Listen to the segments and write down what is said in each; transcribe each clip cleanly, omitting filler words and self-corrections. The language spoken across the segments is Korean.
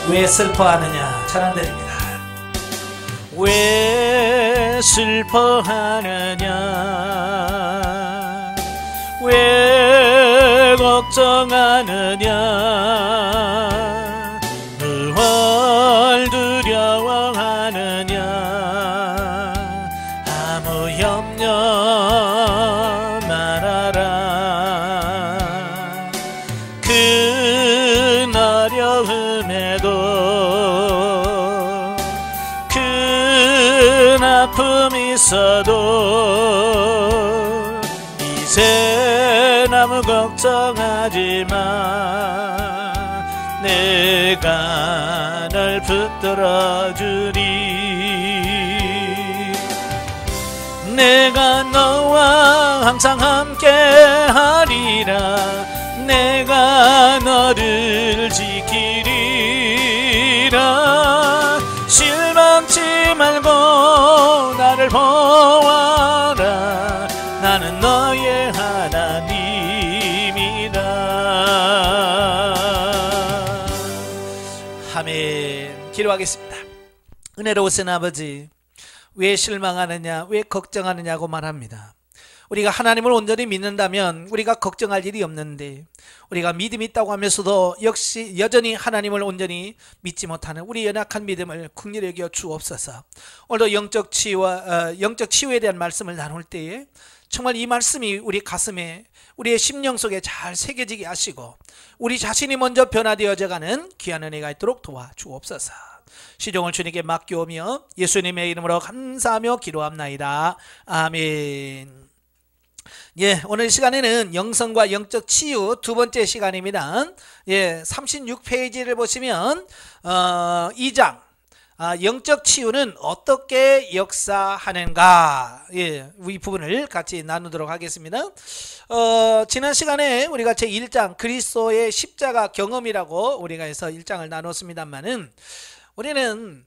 왜 슬퍼하느냐 찬양드립니다. 왜 슬퍼하느냐 왜 걱정하느냐 뭘 두려워하느냐 아무 염려 말아라. 큰 어려움에도 큰 아픔이 있어도 이제 아무 걱정하지 마. 내가 널 붙들어 주리. 내가 너와 항상 함께 하리라. 내가 너를 지키리라. 실망치 말고 나를 보아라. 나는 너의 하나님이다. 아멘. 기도하겠습니다. 은혜로우신 아버지, 왜 실망하느냐 왜 걱정하느냐고 말합니다. 우리가 하나님을 온전히 믿는다면 우리가 걱정할 일이 없는데, 우리가 믿음이 있다고 하면서도 역시 여전히 하나님을 온전히 믿지 못하는 우리 연약한 믿음을 긍휼히 여겨 주옵소서. 오늘도 영적 치유에 대한 말씀을 나눌 때에 정말 이 말씀이 우리 가슴에, 우리의 심령 속에 잘 새겨지게 하시고 우리 자신이 먼저 변화되어져가는 귀한 은혜가 있도록 도와주옵소서. 시종을 주님께 맡겨오며 예수님의 이름으로 감사하며 기도합나이다. 아멘. 예, 오늘 시간에는 영성과 영적 치유 두 번째 시간입니다. 예, 36페이지를 보시면 2장 영적 치유는 어떻게 역사하는가, 예, 이 부분을 같이 나누도록 하겠습니다. 지난 시간에 우리가 제1장 그리스도의 십자가 경험이라고 우리가 해서 1장을 나눴습니다만은, 우리는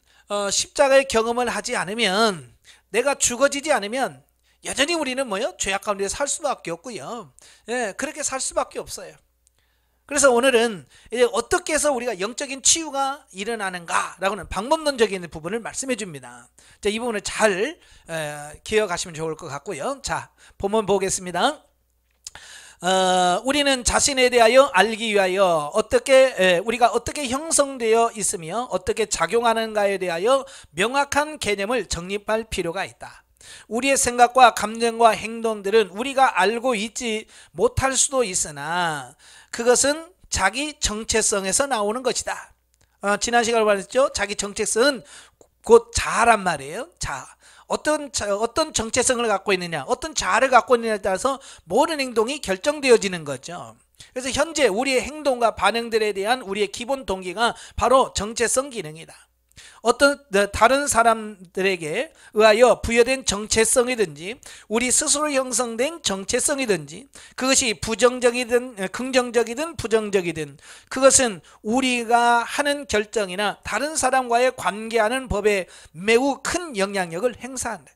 십자가의 경험을 하지 않으면, 내가 죽어지지 않으면 여전히 우리는 뭐요? 죄악 가운데 살 수밖에 없고요. 예, 그렇게 살 수밖에 없어요. 그래서 오늘은 이제 어떻게 해서 우리가 영적인 치유가 일어나는가라고는 방법론적인 부분을 말씀해 줍니다. 자, 이 부분을 잘 기억하시면 좋을 것 같고요. 자, 본문 보겠습니다. 우리는 자신에 대하여 알기 위하여 우리가 어떻게 형성되어 있으며 어떻게 작용하는가에 대하여 명확한 개념을 정립할 필요가 있다. 우리의 생각과 감정과 행동들은 우리가 알고 있지 못할 수도 있으나 그것은 자기 정체성에서 나오는 것이다. 지난 시간에 말했죠. 자기 정체성은 곧 자아란 말이에요. 자아. 어떤 정체성을 갖고 있느냐, 어떤 자아를 갖고 있느냐에 따라서 모든 행동이 결정되어지는 거죠. 그래서 현재 우리의 행동과 반응들에 대한 우리의 기본 동기가 바로 정체성 기능이다. 어떤 다른 사람들에게 의하여 부여된 정체성이든지 우리 스스로 형성된 정체성이든지 그것이 부정적이든 긍정적이든 부정적이든 그것은 우리가 하는 결정이나 다른 사람과의 관계하는 법에 매우 큰 영향력을 행사한다.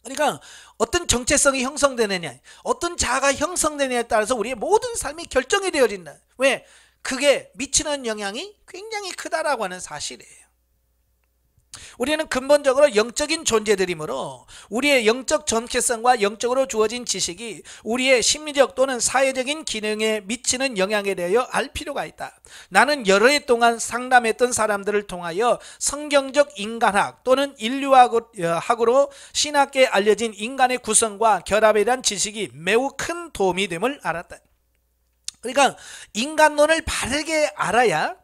그러니까 어떤 정체성이 형성되느냐, 어떤 자아가 형성되느냐에 따라서 우리의 모든 삶이 결정이 되어진다. 왜? 그게 미치는 영향이 굉장히 크다라고 하는 사실이에요. 우리는 근본적으로 영적인 존재들이므로 우리의 영적 정체성과 영적으로 주어진 지식이 우리의 심리적 또는 사회적인 기능에 미치는 영향에 대하여 알 필요가 있다. 나는 여러 해 동안 상담했던 사람들을 통하여 성경적 인간학 또는 인류학으로 신학계에 알려진 인간의 구성과 결합에 대한 지식이 매우 큰 도움이 됨을 알았다. 그러니까 인간론을 바르게 알아야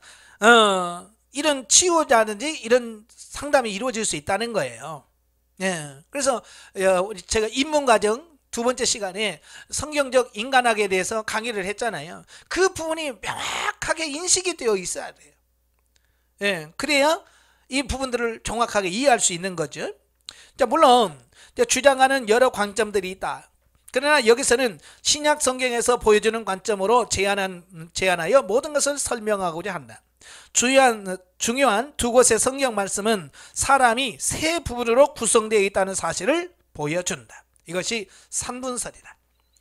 이런 치유자든지 이런 상담이 이루어질 수 있다는 거예요. 예. 그래서 제가 입문과정 두 번째 시간에 성경적 인간학에 대해서 강의를 했잖아요. 그 부분이 명확하게 인식이 되어 있어야 돼요. 예. 그래야 이 부분들을 정확하게 이해할 수 있는 거죠. 자, 물론 주장하는 여러 관점들이 있다. 그러나 여기서는 신약 성경에서 보여주는 관점으로 제안하여 모든 것을 설명하고자 한다. 중요한 두 곳의 성경 말씀은 사람이 세 부분으로 구성되어 있다는 사실을 보여준다. 이것이 삼분설이다.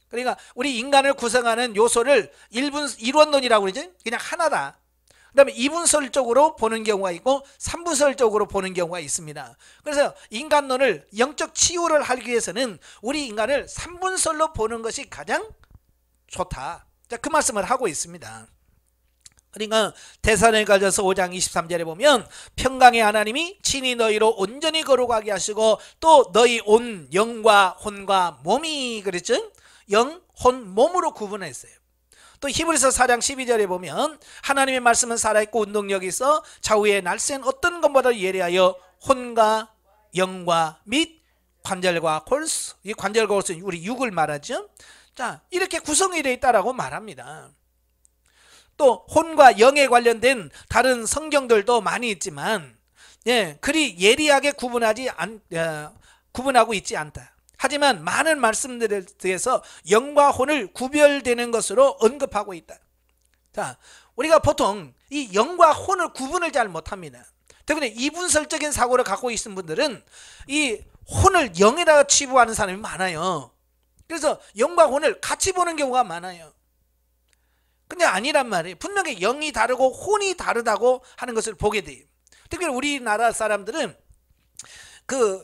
그러니까 우리 인간을 구성하는 요소를 일원론이라고 그러죠. 그냥 하나다. 그다음에 이분설적으로 보는 경우가 있고 삼분설적으로 보는 경우가 있습니다. 그래서 인간론을 영적 치유를 하기 위해서는 우리 인간을 삼분설로 보는 것이 가장 좋다. 자, 그 말씀을 하고 있습니다. 그러니까 데살로니가전서 5장 23절에 보면 평강의 하나님이 친히 너희로 온전히 거룩하게 하시고 또 너희 온 영과 혼과 몸이 그랬죠? 영, 혼, 몸으로 구분했어요. 또 히브리서 4장 12절에 보면 하나님의 말씀은 살아있고 운동력이 있어 좌우의 날쌘 어떤 것보다 예리하여 혼과 영과 및 관절과 골수, 이 관절과 골수는 우리 육을 말하죠. 자, 이렇게 구성이 되어 있다라고 말합니다. 또 혼과 영에 관련된 다른 성경들도 많이 있지만 그리 예리하게 구분하고 있지 않다. 하지만 많은 말씀들에 대해서 영과 혼을 구별되는 것으로 언급하고 있다. 자, 우리가 보통 이 영과 혼을 구분을 잘 못합니다. 때문에 이분설적인 사고를 갖고 있는 분들은 이 혼을 영에다가 치부하는 사람이 많아요. 그래서 영과 혼을 같이 보는 경우가 많아요. 근데 아니란 말이에요. 분명히 영이 다르고 혼이 다르다고 하는 것을 보게 돼요. 특히 우리나라 사람들은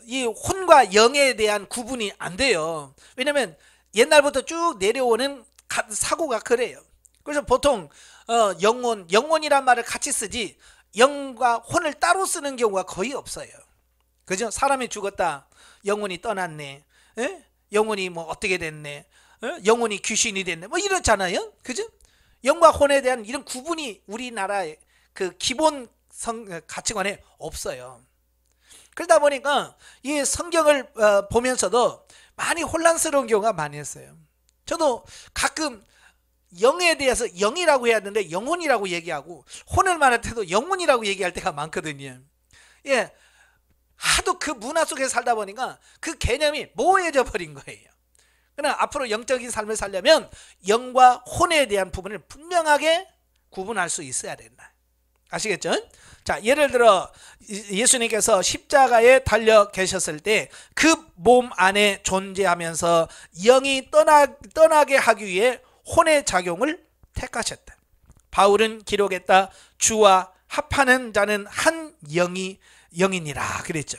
이 혼과 영에 대한 구분이 안 돼요. 왜냐면 옛날부터 쭉 내려오는 사고가 그래요. 그래서 보통 영혼이란 말을 같이 쓰지 영과 혼을 따로 쓰는 경우가 거의 없어요. 그죠? 사람이 죽었다, 영혼이 떠났네, 영혼이 뭐 어떻게 됐네, 영혼이 귀신이 됐네, 뭐 이렇잖아요. 그죠? 영과 혼에 대한 이런 구분이 우리나라의 그 기본 가치관에 없어요. 그러다 보니까 이 성경을 보면서도 많이 혼란스러운 경우가 많이 있어요. 저도 가끔 영에 대해서 영이라고 해야 되는데 영혼이라고 얘기하고 혼을 말할 때도 영혼이라고 얘기할 때가 많거든요. 하도 그 문화 속에 살다 보니까 그 개념이 모호해져 버린 거예요. 그러나 앞으로 영적인 삶을 살려면 영과 혼에 대한 부분을 분명하게 구분할 수 있어야 된다. 아시겠죠? 자, 예를 들어 예수님께서 십자가에 달려 계셨을 때 그 몸 안에 존재하면서 영이 떠나게 하기 위해 혼의 작용을 택하셨다. 바울은 기록했다. 주와 합하는 자는 한 영이니라 그랬죠.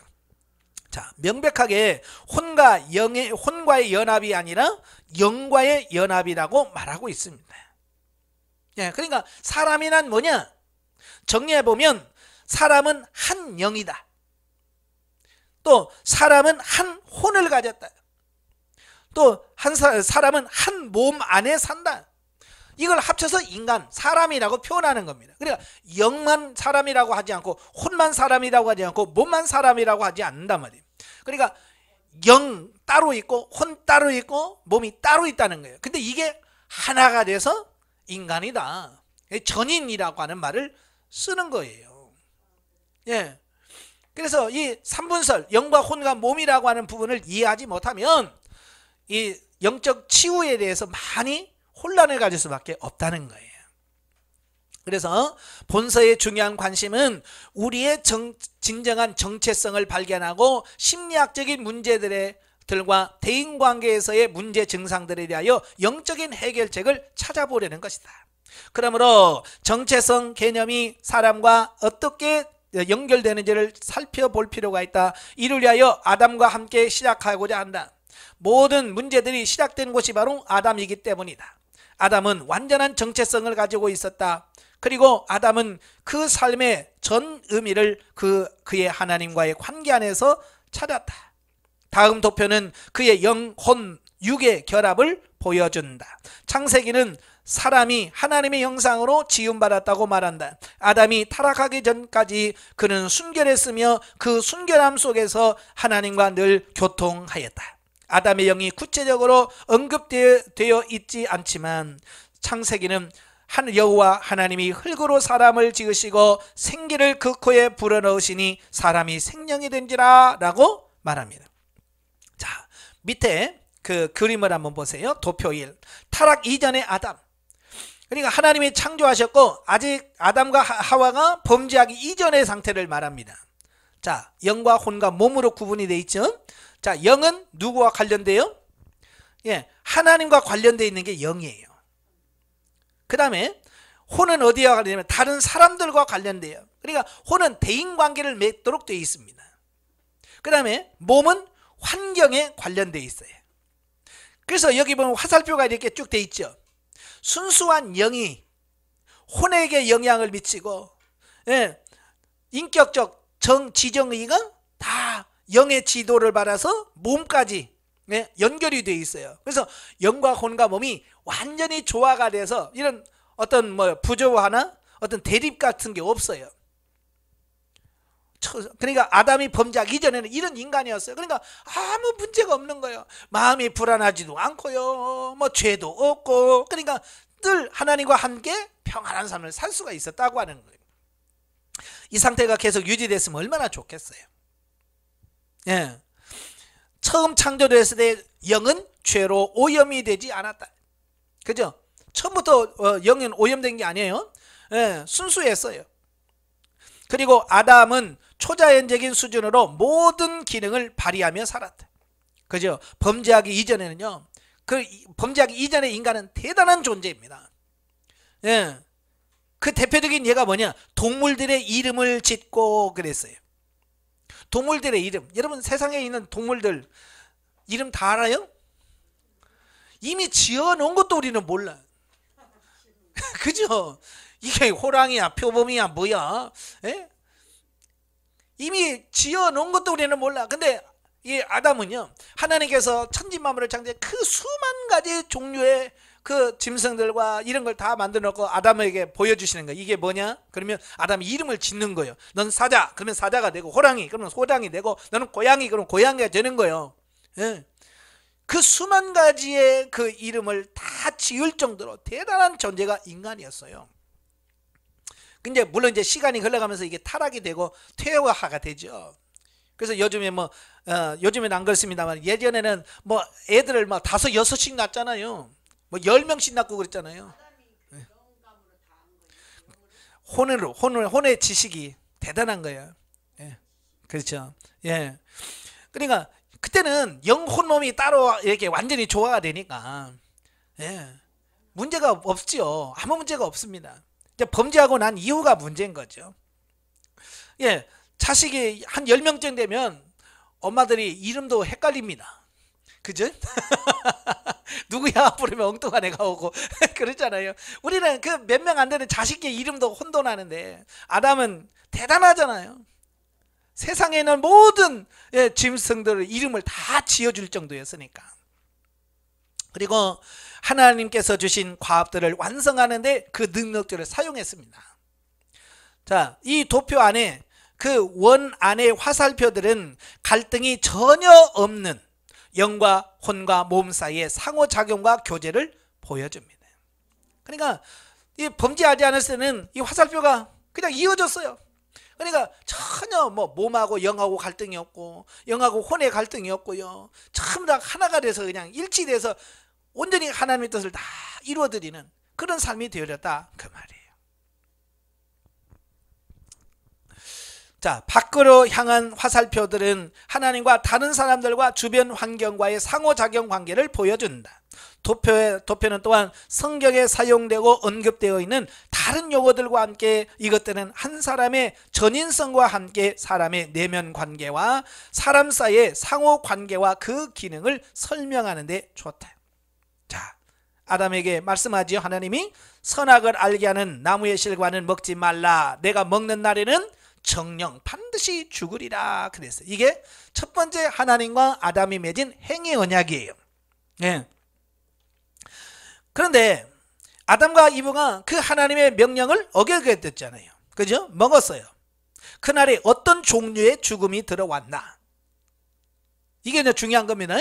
자, 명백하게 혼과의 연합이 아니라 영과의 연합이라고 말하고 있습니다. 그러니까 사람이란 뭐냐? 정리해보면 사람은 한 영이다. 또 사람은 한 혼을 가졌다. 또 사람은 한 몸 안에 산다. 이걸 합쳐서 인간, 사람이라고 표현하는 겁니다. 그러니까 영만 사람이라고 하지 않고 혼만 사람이라고 하지 않고 몸만 사람이라고 하지 않는단 말이에요. 그러니까 영 따로 있고 혼 따로 있고 몸이 따로 있다는 거예요. 근데 이게 하나가 돼서 인간이다. 전인이라고 하는 말을 쓰는 거예요. 그래서 이 삼분설, 영과 혼과 몸이라고 하는 부분을 이해하지 못하면 이 영적 치유에 대해서 많이 혼란을 가질 수밖에 없다는 거예요. 그래서 본서의 중요한 관심은 우리의 진정한 정체성을 발견하고 심리학적인 문제들과 대인관계에서의 문제 증상들에 대하여 영적인 해결책을 찾아보려는 것이다. 그러므로 정체성 개념이 사람과 어떻게 연결되는지를 살펴볼 필요가 있다. 이를 위하여 아담과 함께 시작하고자 한다. 모든 문제들이 시작된 곳이 바로 아담이기 때문이다. 아담은 완전한 정체성을 가지고 있었다. 그리고 아담은 그 삶의 전 의미를 그의 하나님과의 관계 안에서 찾았다. 다음 도표는 그의 영, 혼, 육의 결합을 보여준다. 창세기는 사람이 하나님의 형상으로 지음받았다고 말한다. 아담이 타락하기 전까지 그는 순결했으며 그 순결함 속에서 하나님과 늘 교통하였다. 아담의 영이 구체적으로 언급되어 있지 않지만 창세기는 여호와 하나님이 흙으로 사람을 지으시고 생기를 그 코에 불어넣으시니 사람이 생명이 된지라 라고 말합니다. 자, 밑에 그 그림을 한번 보세요. 도표 1. 타락 이전의 아담. 그러니까 하나님이 창조하셨고 아직 아담과 하와가 범죄하기 이전의 상태를 말합니다. 자, 영과 혼과 몸으로 구분이 되어 있죠. 자, 영은 누구와 관련돼요? 하나님과 관련되어 있는 게 영이에요. 그 다음에 혼은 어디와 관련되냐면 다른 사람들과 관련돼요. 그러니까 혼은 대인관계를 맺도록 되어 있습니다. 그 다음에 몸은 환경에 관련되어 있어요. 그래서 여기 보면 화살표가 이렇게 쭉 되어 있죠. 순수한 영이 혼에게 영향을 미치고, 예, 인격적 지정의가 다 영의 지도를 받아서 몸까지, 예, 연결이 되어 있어요. 그래서 영과 혼과 몸이 완전히 조화가 돼서 이런 어떤 뭐 부조화나 어떤 대립 같은 게 없어요. 그러니까 아담이 범죄하기 이전에는 이런 인간이었어요. 그러니까 아무 문제가 없는 거예요. 마음이 불안하지도 않고요, 뭐 죄도 없고, 그러니까 늘 하나님과 함께 평안한 삶을 살 수가 있었다고 하는 거예요. 이 상태가 계속 유지됐으면 얼마나 좋겠어요. 예. 처음 창조됐을 때 영은 죄로 오염이 되지 않았다. 그죠? 처음부터 영은 오염된 게 아니에요. 예, 순수했어요. 그리고 아담은 초자연적인 수준으로 모든 기능을 발휘하며 살았다. 그죠? 범죄하기 이전에는요, 그 범죄하기 이전의 인간은 대단한 존재입니다. 예. 그 대표적인 예가 뭐냐? 동물들의 이름을 짓고 그랬어요. 동물들의 이름. 여러분 세상에 있는 동물들 이름 다 알아요? 이미 지어놓은 것도 우리는 몰라. 그죠? 이게 호랑이야, 표범이야, 뭐야? 예? 이미 지어놓은 것도 우리는 몰라. 근데 이 아담은요, 하나님께서 천지만물을 창조해 그 수만 가지 종류의 그 짐승들과 이런 걸 다 만들어 놓고 아담에게 보여주시는 거예요. 이게 뭐냐? 그러면 아담이 이름을 짓는 거예요. 넌 사자, 그러면 사자가 되고, 호랑이, 그러면 호랑이 되고, 너는 고양이, 그러면 고양이가 되는 거예요. 예. 그 수만 가지의 그 이름을 다 지을 정도로 대단한 존재가 인간이었어요. 근데 물론 이제 시간이 흘러가면서 이게 타락이 되고 퇴화가 되죠. 그래서 요즘에 요즘에는 안 그렇습니다만 예전에는 뭐 애들을 막 5, 6씩 낳잖아요. 뭐 10명씩 낳고 그랬잖아요. 혼의 지식이 대단한 거예요. 예. 그렇죠. 예. 그러니까 그때는 영혼 몸이 따로 이렇게 완전히 조화가 되니까, 예, 문제가 없지요. 아무 문제가 없습니다. 이제 범죄하고 난 이후가 문제인 거죠. 예, 자식이 한 10명쯤 되면 엄마들이 이름도 헷갈립니다. 그죠? 누구야 부르면 엉뚱한 애가 오고 그렇잖아요. 우리는 그 몇 명 안 되는 자식의 이름도 혼돈하는데 아담은 대단하잖아요. 세상에 있는 모든 짐승들의 이름을 다 지어줄 정도였으니까. 그리고 하나님께서 주신 과업들을 완성하는데 그 능력들을 사용했습니다. 자, 이 도표 안에 그 원 안의 화살표들은 갈등이 전혀 없는 영과 혼과 몸 사이의 상호작용과 교제를 보여줍니다. 그러니까 이 범죄하지 않을 때는 이 화살표가 그냥 이어졌어요. 그러니까 전혀 뭐 몸하고 영하고 갈등이 없고 영하고 혼의 갈등이 없고요. 전부 다 하나가 돼서 그냥 일치돼서 온전히 하나님의 뜻을 다 이루어드리는 그런 삶이 되어졌다 그 말이에요. 자, 밖으로 향한 화살표들은 하나님과 다른 사람들과 주변 환경과의 상호작용 관계를 보여준다. 도표는 또한 성경에 사용되고 언급되어 있는 다른 용어들과 함께 이것들은 한 사람의 전인성과 함께 사람의 내면 관계와 사람 사이의 상호 관계와 그 기능을 설명하는 데 좋다. 자, 아담에게 말씀하지요. 하나님이 선악을 알게 하는 나무의 실과는 먹지 말라. 내가 먹는 날에는 정령 반드시 죽으리라 그랬어요. 이게 첫 번째 하나님과 아담이 맺은 행위 언약이에요. 예. 그런데 아담과 이브가 그 하나님의 명령을 어기게 됐잖아요. 그죠? 먹었어요. 그날에 어떤 종류의 죽음이 들어왔나? 이게 이제 중요한 겁니다.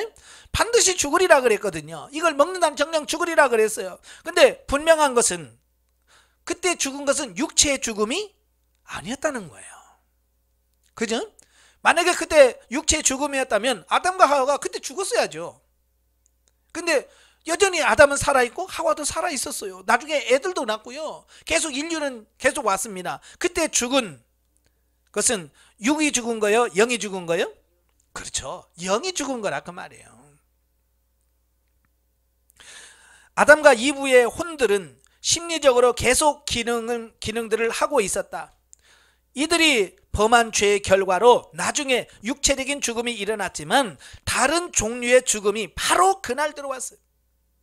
반드시 죽으리라 그랬거든요. 이걸 먹는다는 정령 죽으리라 그랬어요. 근데 분명한 것은 그때 죽은 것은 육체의 죽음이 아니었다는 거예요. 그죠? 만약에 그때 육체의 죽음이었다면 아담과 하와가 그때 죽었어야죠. 근데 여전히 아담은 살아있고 하와도 살아있었어요. 나중에 애들도 낳고요. 계속 인류는 계속 왔습니다. 그때 죽은 것은 육이 죽은 거예요? 영이 죽은 거예요? 그렇죠. 영이 죽은 거라 그 말이에요. 아담과 이브의 혼들은 심리적으로 계속 기능들을 하고 있었다. 이들이 범한 죄의 결과로 나중에 육체적인 죽음이 일어났지만 다른 종류의 죽음이 바로 그날 들어왔어요.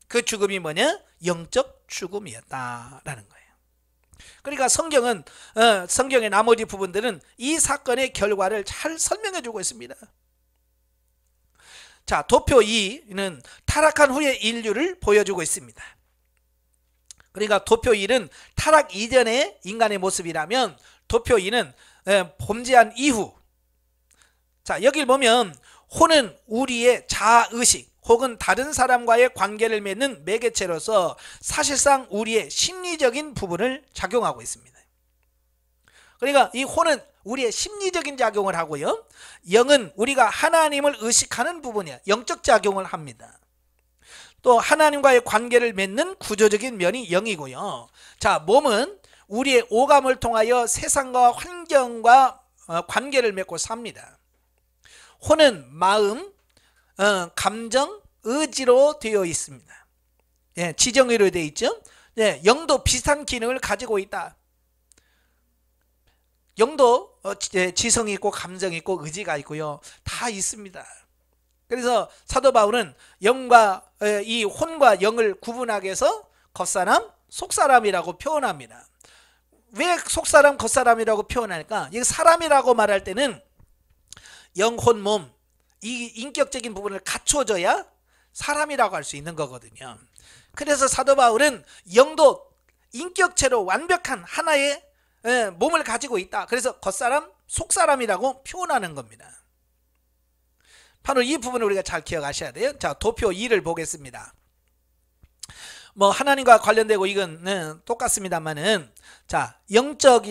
그 죽음이 뭐냐? 영적 죽음이었다라는 거예요. 그러니까 성경의 나머지 부분들은 이 사건의 결과를 잘 설명해 주고 있습니다. 자, 도표 2는 타락한 후의 인류를 보여주고 있습니다. 그러니까 도표 1은 타락 이전의 인간의 모습이라면 도표 2는 범죄한 이후. 자, 여길 보면 혼은 우리의 자아의식 혹은 다른 사람과의 관계를 맺는 매개체로서 사실상 우리의 심리적인 부분을 작용하고 있습니다. 그러니까 이 혼은 우리의 심리적인 작용을 하고요, 영은 우리가 하나님을 의식하는 부분이야. 영적 작용을 합니다. 또 하나님과의 관계를 맺는 구조적인 면이 영이고요. 자, 몸은 우리의 오감을 통하여 세상과 환경과 관계를 맺고 삽니다. 혼은 마음, 감정, 의지로 되어 있습니다. 예, 지정의로 되어 있죠. 예, 영도 비슷한 기능을 가지고 있다. 영도 지성이 있고 감정이 있고 의지가 있고요. 다 있습니다. 그래서 사도 바울은 영과 이 혼과 영을 구분하기 위해서 겉사람, 속사람이라고 표현합니다. 왜 속사람, 겉사람이라고 표현할까? 이 사람이라고 말할 때는 영, 혼, 몸, 이 인격적인 부분을 갖춰줘야 사람이라고 할 수 있는 거거든요. 그래서 사도 바울은 영도 인격체로 완벽한 하나의 몸을 가지고 있다. 그래서 겉사람, 속사람이라고 표현하는 겁니다. 바로 이 부분을 우리가 잘 기억하셔야 돼요. 자, 도표 2를 보겠습니다. 뭐 하나님과 관련되고 이건 똑같습니다만은, 자, 영적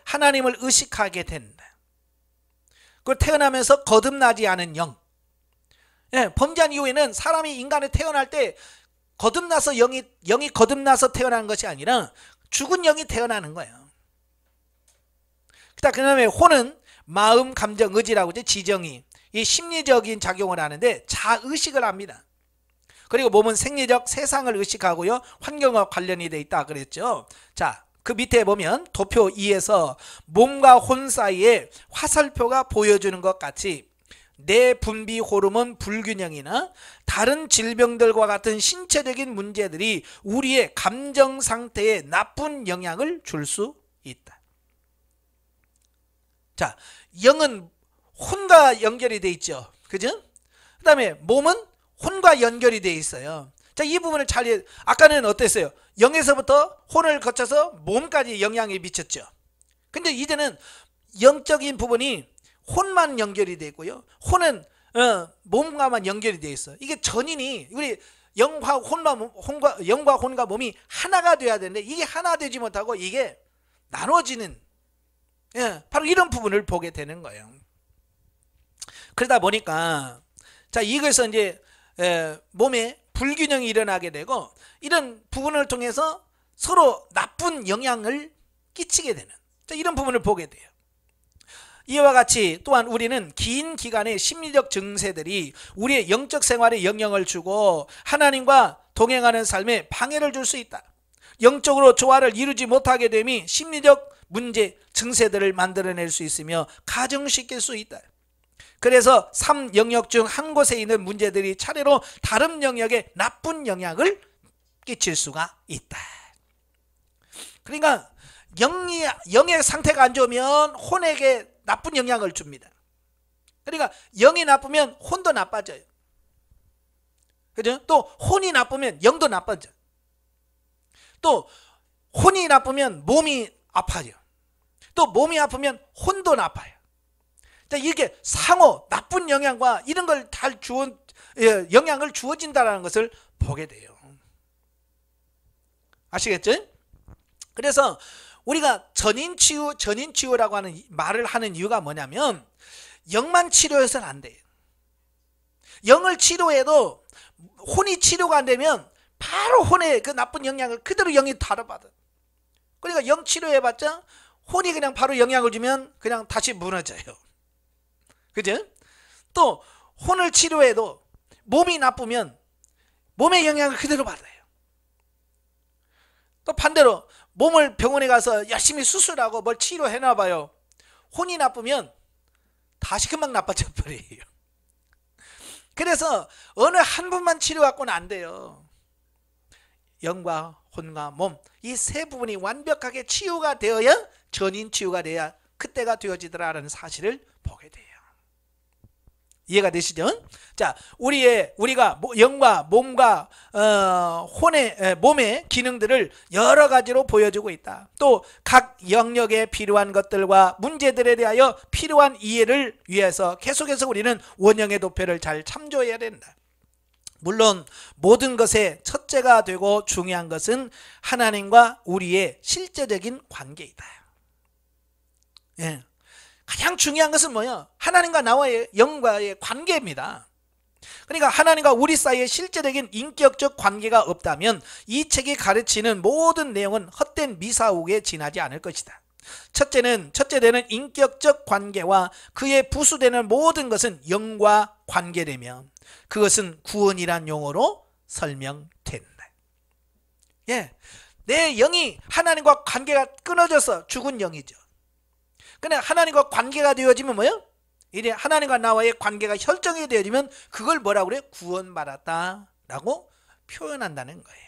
하나님을 의식하게 된다. 그걸 태어나면서 거듭나지 않은 영. 예, 범죄한 이후에는 사람이 인간에 태어날 때 거듭나서 영이 거듭나서 태어나는 것이 아니라 죽은 영이 태어나는 거예요. 그 다음에 혼은 마음, 감정, 의지라고 이제 지정이, 이 심리적인 작용을 하는데 자의식을 합니다. 그리고 몸은 생리적 세상을 의식하고요, 환경과 관련이 돼 있다 그랬죠. 자, 그 밑에 보면 도표 2에서 몸과 혼 사이에 화살표가 보여주는 것 같이 내 분비 호르몬 불균형이나 다른 질병들과 같은 신체적인 문제들이 우리의 감정 상태에 나쁜 영향을 줄 수 있다. 자, 영은 혼과 연결이 돼 있죠. 그죠? 그 다음에 몸은 혼과 연결이 돼 있어요. 자, 이 부분을 아까는 어땠어요? 영에서부터 혼을 거쳐서 몸까지 영향이 미쳤죠. 근데 이제는 영적인 부분이 혼만 연결이 돼 있고요, 혼은 몸과만 연결이 돼 있어요. 이게 전인이 우리 영과 혼과 몸이 하나가 돼야 되는데 이게 하나 되지 못하고 이게 나눠지는, 바로 이런 부분을 보게 되는 거예요. 그러다 보니까 자, 이것에서 이제 몸에 불균형이 일어나게 되고 이런 부분을 통해서 서로 나쁜 영향을 끼치게 되는, 자, 이런 부분을 보게 돼요. 이와 같이 또한 우리는 긴 기간의 심리적 증세들이 우리의 영적 생활에 영향을 주고 하나님과 동행하는 삶에 방해를 줄 수 있다. 영적으로 조화를 이루지 못하게 됨이 심리적 문제, 증세들을 만들어낼 수 있으며 가정시킬 수 있다. 그래서 3영역 중 한 곳에 있는 문제들이 차례로 다른 영역에 나쁜 영향을 끼칠 수가 있다. 그러니까 영의 상태가 안 좋으면 혼에게 나쁜 영향을 줍니다. 그러니까 영이 나쁘면 혼도 나빠져요. 그죠? 또 혼이 나쁘면 영도 나빠져. 또 혼이 나쁘면 몸이 아파요. 또 몸이 아프면 혼도 나빠요. 자, 이게 상호 나쁜 영향과 이런 걸 다 영향을 주어진다는 것을 보게 돼요. 아시겠죠? 그래서 우리가 전인치유라고 하는 말을 하는 이유가 뭐냐면 영만 치료해서는 안 돼요. 영을 치료해도 혼이 치료가 안 되면 바로 혼의 그 나쁜 영향을 그대로 영이 다뤄받아. 그러니까 영 치료해봤자 혼이 그냥 바로 영향을 주면 그냥 다시 무너져요. 그죠? 또 혼을 치료해도 몸이 나쁘면 몸의 영향을 그대로 받아요. 또 반대로 몸을 병원에 가서 열심히 수술하고 뭘 치료해놔 봐요. 혼이 나쁘면 다시 금방 나빠져 버려요. 그래서 어느 한 분만 치료받고는 안 돼요. 영과 혼과 몸, 이 세 부분이 완벽하게 치유가 되어야, 전인 치유가 돼야 그때가 되어지더라라는 사실을 보게 돼요. 이해가 되시죠? 자, 우리가 영과 몸과 혼의 몸의 기능들을 여러 가지로 보여주고 있다. 또 각 영역에 필요한 것들과 문제들에 대하여 필요한 이해를 위해서 계속해서 우리는 원영의 도표를 잘 참조해야 된다. 물론 모든 것의 첫째가 되고 중요한 것은 하나님과 우리의 실제적인 관계이다. 예. 가장 중요한 것은 뭐예요? 하나님과 나와의 영과의 관계입니다. 그러니까 하나님과 우리 사이에 실제적인 인격적 관계가 없다면 이 책이 가르치는 모든 내용은 헛된 미사옥에 지나지 않을 것이다. 첫째되는 인격적 관계와 그에 부수되는 모든 것은 영과 관계되면 그것은 구원이란 용어로 설명된다. 예, 내 영이 하나님과 관계가 끊어져서 죽은 영이죠. 근데 하나님과 관계가 되어지면 뭐예요? 이제 하나님과 나와의 관계가 혈정이 되어지면 그걸 뭐라고 그래요? 구원받았다라고 표현한다는 거예요.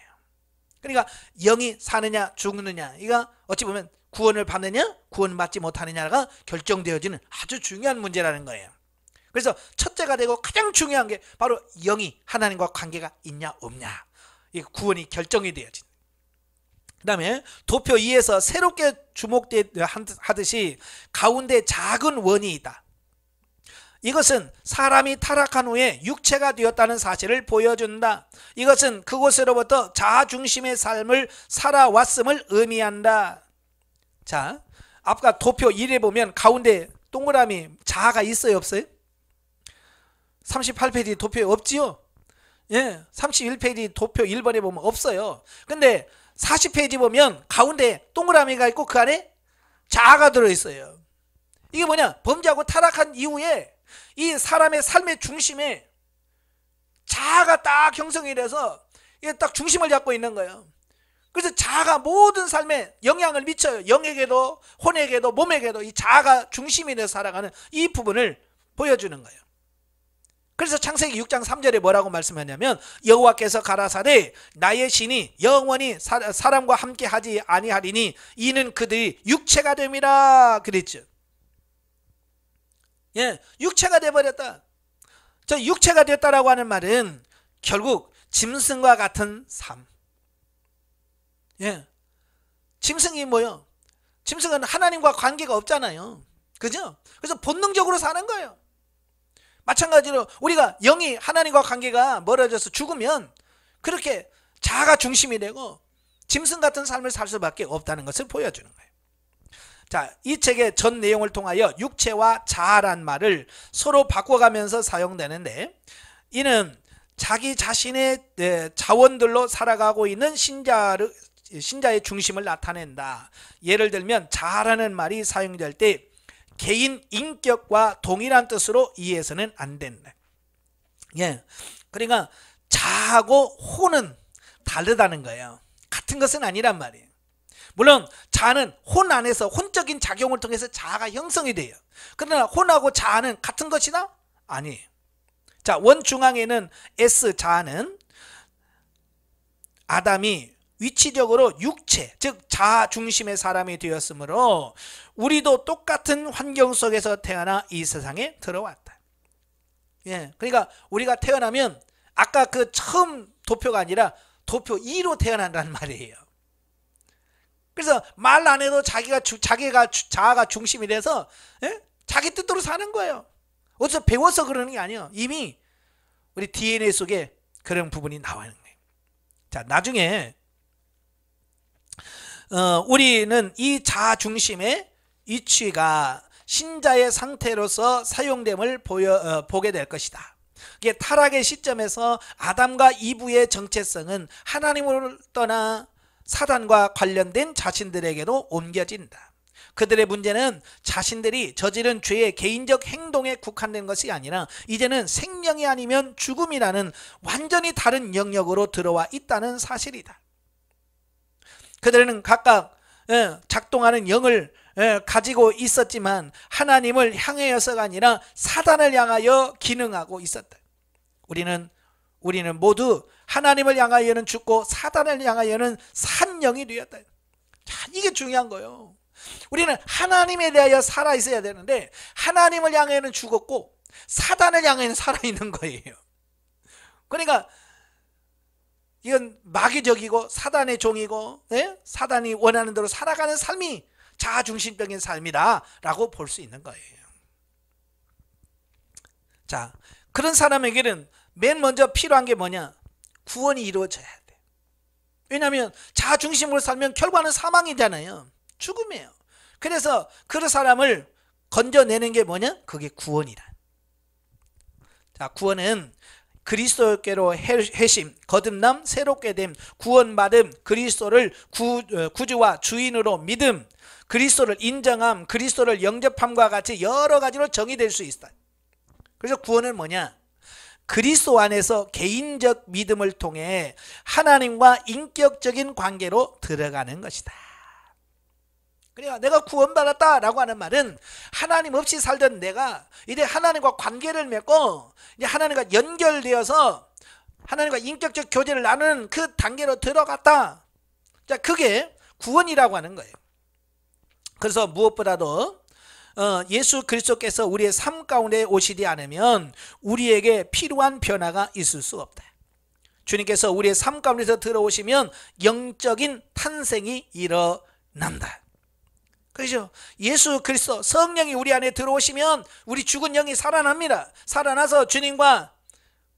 그러니까 영이 사느냐 죽느냐, 이거 어찌 보면 구원을 받느냐 구원받지 못하느냐가 결정되어지는 아주 중요한 문제라는 거예요. 그래서 첫째가 되고 가장 중요한 게 바로 영이 하나님과 관계가 있냐 없냐, 이 구원이 결정이 되어진다. 그 다음에 도표 2에서 새롭게 주목하듯이 가운데 작은 원이 있다. 이것은 사람이 타락한 후에 육체가 되었다는 사실을 보여준다. 이것은 그곳으로부터 자아중심의 삶을 살아왔음을 의미한다. 자, 아까 도표 1에 보면 가운데 동그라미 자아가 있어요 없어요? 38페이지 도표에 없지요? 예, 31페이지 도표 1번에 보면 없어요. 근데 40페이지 보면 가운데 동그라미가 있고 그 안에 자아가 들어있어요. 이게 뭐냐? 범죄하고 타락한 이후에 이 사람의 삶의 중심에 자아가 딱 형성이 돼서 이게 딱 중심을 잡고 있는 거예요. 그래서 자아가 모든 삶에 영향을 미쳐요. 영에게도 혼에게도 몸에게도 이 자아가 중심이 돼서 살아가는 이 부분을 보여주는 거예요. 그래서 창세기 6장 3절에 뭐라고 말씀하냐면 여호와께서 가라사대 나의 신이 영원히 사람과 함께 하지 아니하리니 이는 그들이 육체가 됨이라 그랬죠. 예, 육체가 돼버렸다. 저 육체가 됐다라고 하는 말은 결국 짐승과 같은 삶. 예, 짐승이 뭐요? 짐승은 하나님과 관계가 없잖아요. 그죠? 그래서 본능적으로 사는 거예요. 마찬가지로 우리가 영이 하나님과 관계가 멀어져서 죽으면 그렇게 자아가 중심이 되고 짐승 같은 삶을 살 수밖에 없다는 것을 보여주는 거예요. 자, 이 책의 전 내용을 통하여 육체와 자아란 말을 서로 바꿔가면서 사용되는데 이는 자기 자신의 자원들로 살아가고 있는 신자의 중심을 나타낸다. 예를 들면 자아라는 말이 사용될 때 개인 인격과 동일한 뜻으로 이해해서는 안 된다. 예, 그러니까 자아하고 혼은 다르다는 거예요. 같은 것은 아니란 말이에요. 물론 자아는 혼 안에서 혼적인 작용을 통해서 자아가 형성이 돼요. 그러나 혼하고 자아는 같은 것이다? 아니에요. 자, 원중앙에는 S 자아는 아담이 위치적으로 육체, 즉 자아 중심의 사람이 되었으므로 우리도 똑같은 환경 속에서 태어나 이 세상에 들어왔다. 예, 그러니까 우리가 태어나면 아까 그 처음 도표가 아니라 도표 2로 태어난다는 말이에요. 그래서 말 안 해도 자아가 중심이 돼서 자기 뜻대로 사는 거예요. 어디서 배워서 그러는 게 아니에요. 이미 우리 DNA 속에 그런 부분이 나와 있는 거예요. 자, 나중에 우리는 이 자아 중심의 이치가 신자의 상태로서 사용됨을 보게 될 것이다. 이게 타락의 시점에서 아담과 이브의 정체성은 하나님을 떠나 사단과 관련된 자신들에게도 옮겨진다. 그들의 문제는 자신들이 저지른 죄의 개인적 행동에 국한된 것이 아니라 이제는 생명이 아니면 죽음이라는 완전히 다른 영역으로 들어와 있다는 사실이다. 그들은 각각 작동하는 영을 가지고 있었지만 하나님을 향하여서가 아니라 사단을 향하여 기능하고 있었다. 우리는 모두 하나님을 향하여는 죽고 사단을 향하여는 산 영이 되었다. 자, 이게 중요한 거예요. 우리는 하나님에 대하여 살아 있어야 되는데 하나님을 향하여는 죽었고 사단을 향하여는 살아있는 거예요. 그러니까 이건 마귀적이고 사단의 종이고 사단이 원하는 대로 살아가는 삶이 자아중심적인 삶이다 라고 볼 수 있는 거예요. 자, 그런 사람에게는 맨 먼저 필요한 게 뭐냐? 구원이 이루어져야 돼. 왜냐하면 자아중심으로 살면 결과는 사망이잖아요. 죽음이에요. 그래서 그 사람을 건져내는 게 뭐냐? 그게 구원이다. 자, 구원은 그리스도께로 회심, 거듭남, 새롭게 됨, 구원받음, 그리스도를 구주와 주인으로 믿음, 그리스도를 인정함, 그리스도를 영접함과 같이 여러 가지로 정의될 수 있다. 그래서 구원은 뭐냐? 그리스도 안에서 개인적 믿음을 통해 하나님과 인격적인 관계로 들어가는 것이다. 그러니까 내가 구원받았다라고 하는 말은 하나님 없이 살던 내가 이제 하나님과 관계를 맺고 이제 하나님과 연결되어서 하나님과 인격적 교제를 나누는 그 단계로 들어갔다. 자, 그게 구원이라고 하는 거예요. 그래서 무엇보다도 예수 그리스도께서 우리의 삶 가운데 오시지 않으면 우리에게 필요한 변화가 있을 수 없다. 주님께서 우리의 삶 가운데서 들어오시면 영적인 탄생이 일어난다. 그렇죠? 예수 그리스도 성령이 우리 안에 들어오시면 우리 죽은 영이 살아납니다. 살아나서 주님과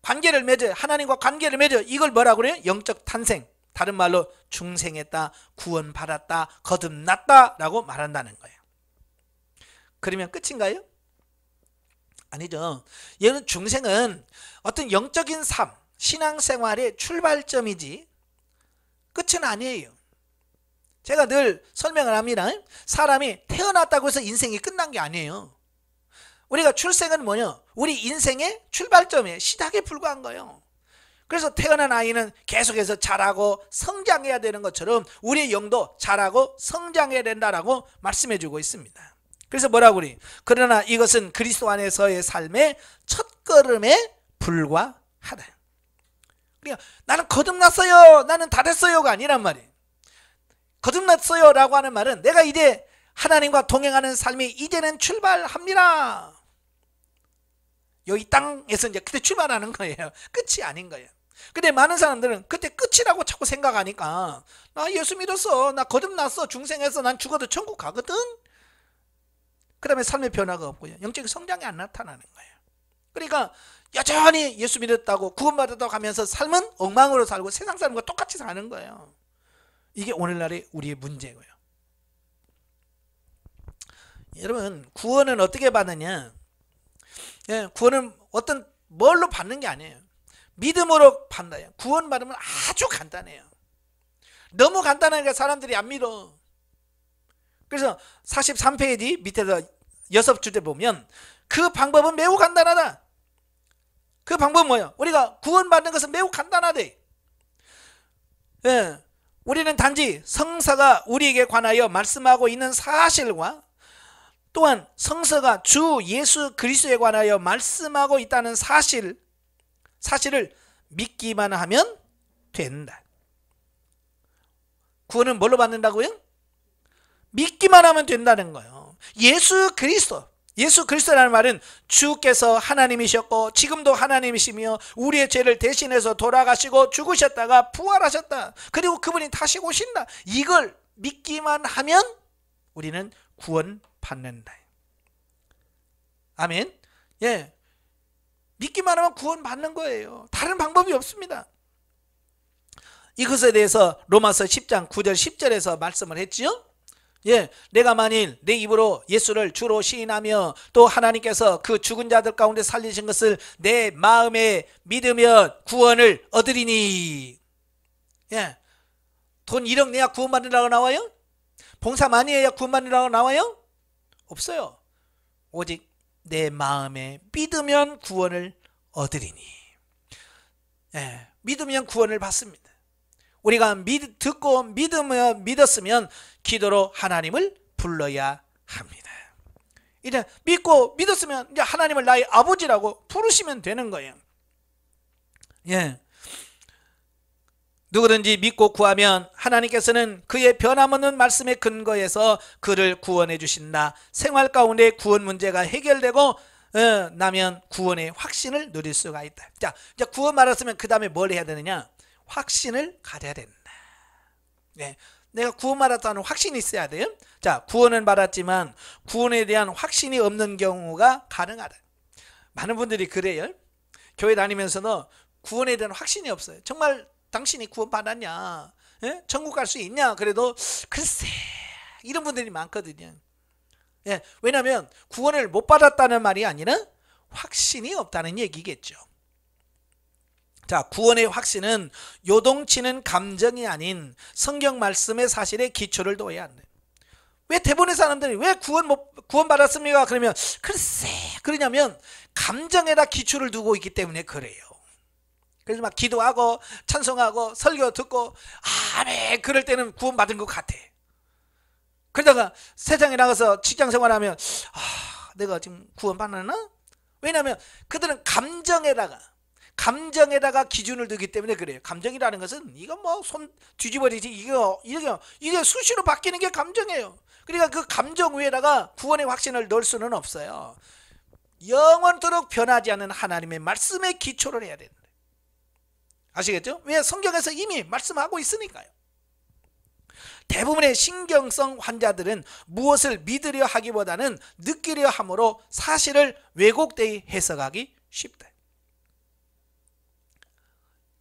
관계를 맺어요. 하나님과 관계를 맺어요. 이걸 뭐라고 그래요? 영적 탄생. 다른 말로 중생했다, 구원받았다, 거듭났다 라고 말한다는 거예요. 그러면 끝인가요? 아니죠. 얘는 중생은 어떤 영적인 삶, 신앙생활의 출발점이지 끝은 아니에요. 제가 늘 설명을 합니다. 사람이 태어났다고 해서 인생이 끝난 게 아니에요. 우리가 출생은 뭐냐? 우리 인생의 출발점이에요. 시작에 불과한 거예요. 그래서 태어난 아이는 계속해서 자라고 성장해야 되는 것처럼 우리의 영도 자라고 성장해야 된다라고 말씀해 주고 있습니다. 그래서 뭐라고 그래? 그러나 이것은 그리스도 안에서의 삶의 첫걸음에 불과하다. 그러니까 나는 거듭났어요, 나는 다 됐어요가 아니란 말이에요. 거듭났어요 라고 하는 말은 내가 이제 하나님과 동행하는 삶이 이제는 출발합니다. 여기 땅에서 이제 그때 출발하는 거예요. 끝이 아닌 거예요. 근데 많은 사람들은 그때 끝이라고 자꾸 생각하니까 나 예수 믿었어, 나 거듭났어, 중생해서 난 죽어도 천국 가거든. 그 다음에 삶의 변화가 없고요, 영적인 성장이 안 나타나는 거예요. 그러니까 여전히 예수 믿었다고 구원받았다고 하면서 삶은 엉망으로 살고 세상 사람과 똑같이 사는 거예요. 이게 오늘날의 우리의 문제고요. 여러분, 구원은 어떻게 받느냐? 구원은 어떤 뭘로 받는 게 아니에요. 믿음으로 받나요? 구원 받으면 아주 간단해요. 너무 간단하니까 사람들이 안 믿어. 그래서 43페이지 밑에서 6주제 보면 그 방법은 매우 간단하다. 그 방법은 뭐예요? 우리가 구원받는 것은 매우 간단하대. 우리는 단지 성서가 우리에게 관하여 말씀하고 있는 사실과 또한 성서가 주 예수 그리스도에 관하여 말씀하고 있다는 사실을 믿기만 하면 된다. 구원은 뭘로 받는다고요? 믿기만 하면 된다는 거예요. 예수 그리스도라는 말은 주께서 하나님이셨고 지금도 하나님이시며 우리의 죄를 대신해서 돌아가시고 죽으셨다가 부활하셨다. 그리고 그분이 다시 오신다. 이걸 믿기만 하면 우리는 구원받는다. 아멘. 예, 믿기만 하면 구원받는 거예요. 다른 방법이 없습니다. 이것에 대해서 로마서 10장 9절 10절에서 말씀을 했지요. 예, 내가 만일 내 입으로 예수를 주로 시인하며 또 하나님께서 그 죽은 자들 가운데 살리신 것을 내 마음에 믿으면 구원을 얻으리니. 예, 돈 1억 내야 구원받으라고 나와요? 봉사 많이 해야 구원받으라고 나와요? 없어요. 오직 내 마음에 믿으면 구원을 얻으리니. 예, 믿으면 구원을 받습니다. 우리가 듣고 믿었으면 기도로 하나님을 불러야 합니다. 이제 믿고 믿었으면 이제 하나님을 나의 아버지라고 부르시면 되는 거예요. 예. 누구든지 믿고 구하면 하나님께서는 그의 변함없는 말씀에 근거해서 그를 구원해 주신다. 생활 가운데 구원 문제가 해결되고 나면 구원의 확신을 누릴 수가 있다. 자, 이제 구원 받았으면 그 다음에 뭘 해야 되느냐? 확신을 가져야 된다. 네, 내가 구원 받았다는 확신이 있어야 돼요. 자, 구원은 받았지만 구원에 대한 확신이 없는 경우가 가능하다. 많은 분들이 그래요. 교회 다니면서도 구원에 대한 확신이 없어요. 정말 당신이 구원 받았냐? 예? 천국 갈 수 있냐? 그래도 글쎄, 이런 분들이 많거든요. 예, 왜냐하면 구원을 못 받았다는 말이 아니라 확신이 없다는 얘기겠죠. 자, 구원의 확신은 요동치는 감정이 아닌 성경 말씀의 사실에 기초를 둬야 한다. 왜 대부분의 사람들이 왜 구원 받았습니까? 그러면 글쎄, 그러냐면 감정에다 기초를 두고 있기 때문에 그래요. 그래서 막 기도하고 찬송하고 설교 듣고 아멘, 그럴 때는 구원 받은 것 같아. 그러다가 세상에 나가서 직장 생활하면 내가 지금 구원 받았나? 왜냐하면 그들은 감정에다가 기준을 두기 때문에 그래요. 감정이라는 것은 이거 뭐 손 뒤집어지지, 이게 수시로 바뀌는 게 감정이에요. 그러니까 그 감정 위에다가 구원의 확신을 넣을 수는 없어요. 영원토록 변하지 않는 하나님의 말씀에 기초를 해야 된다. 아시겠죠? 왜? 성경에서 이미 말씀하고 있으니까요. 대부분의 신경성 환자들은 무엇을 믿으려 하기보다는 느끼려 함으로 사실을 왜곡되이 해석하기 쉽다.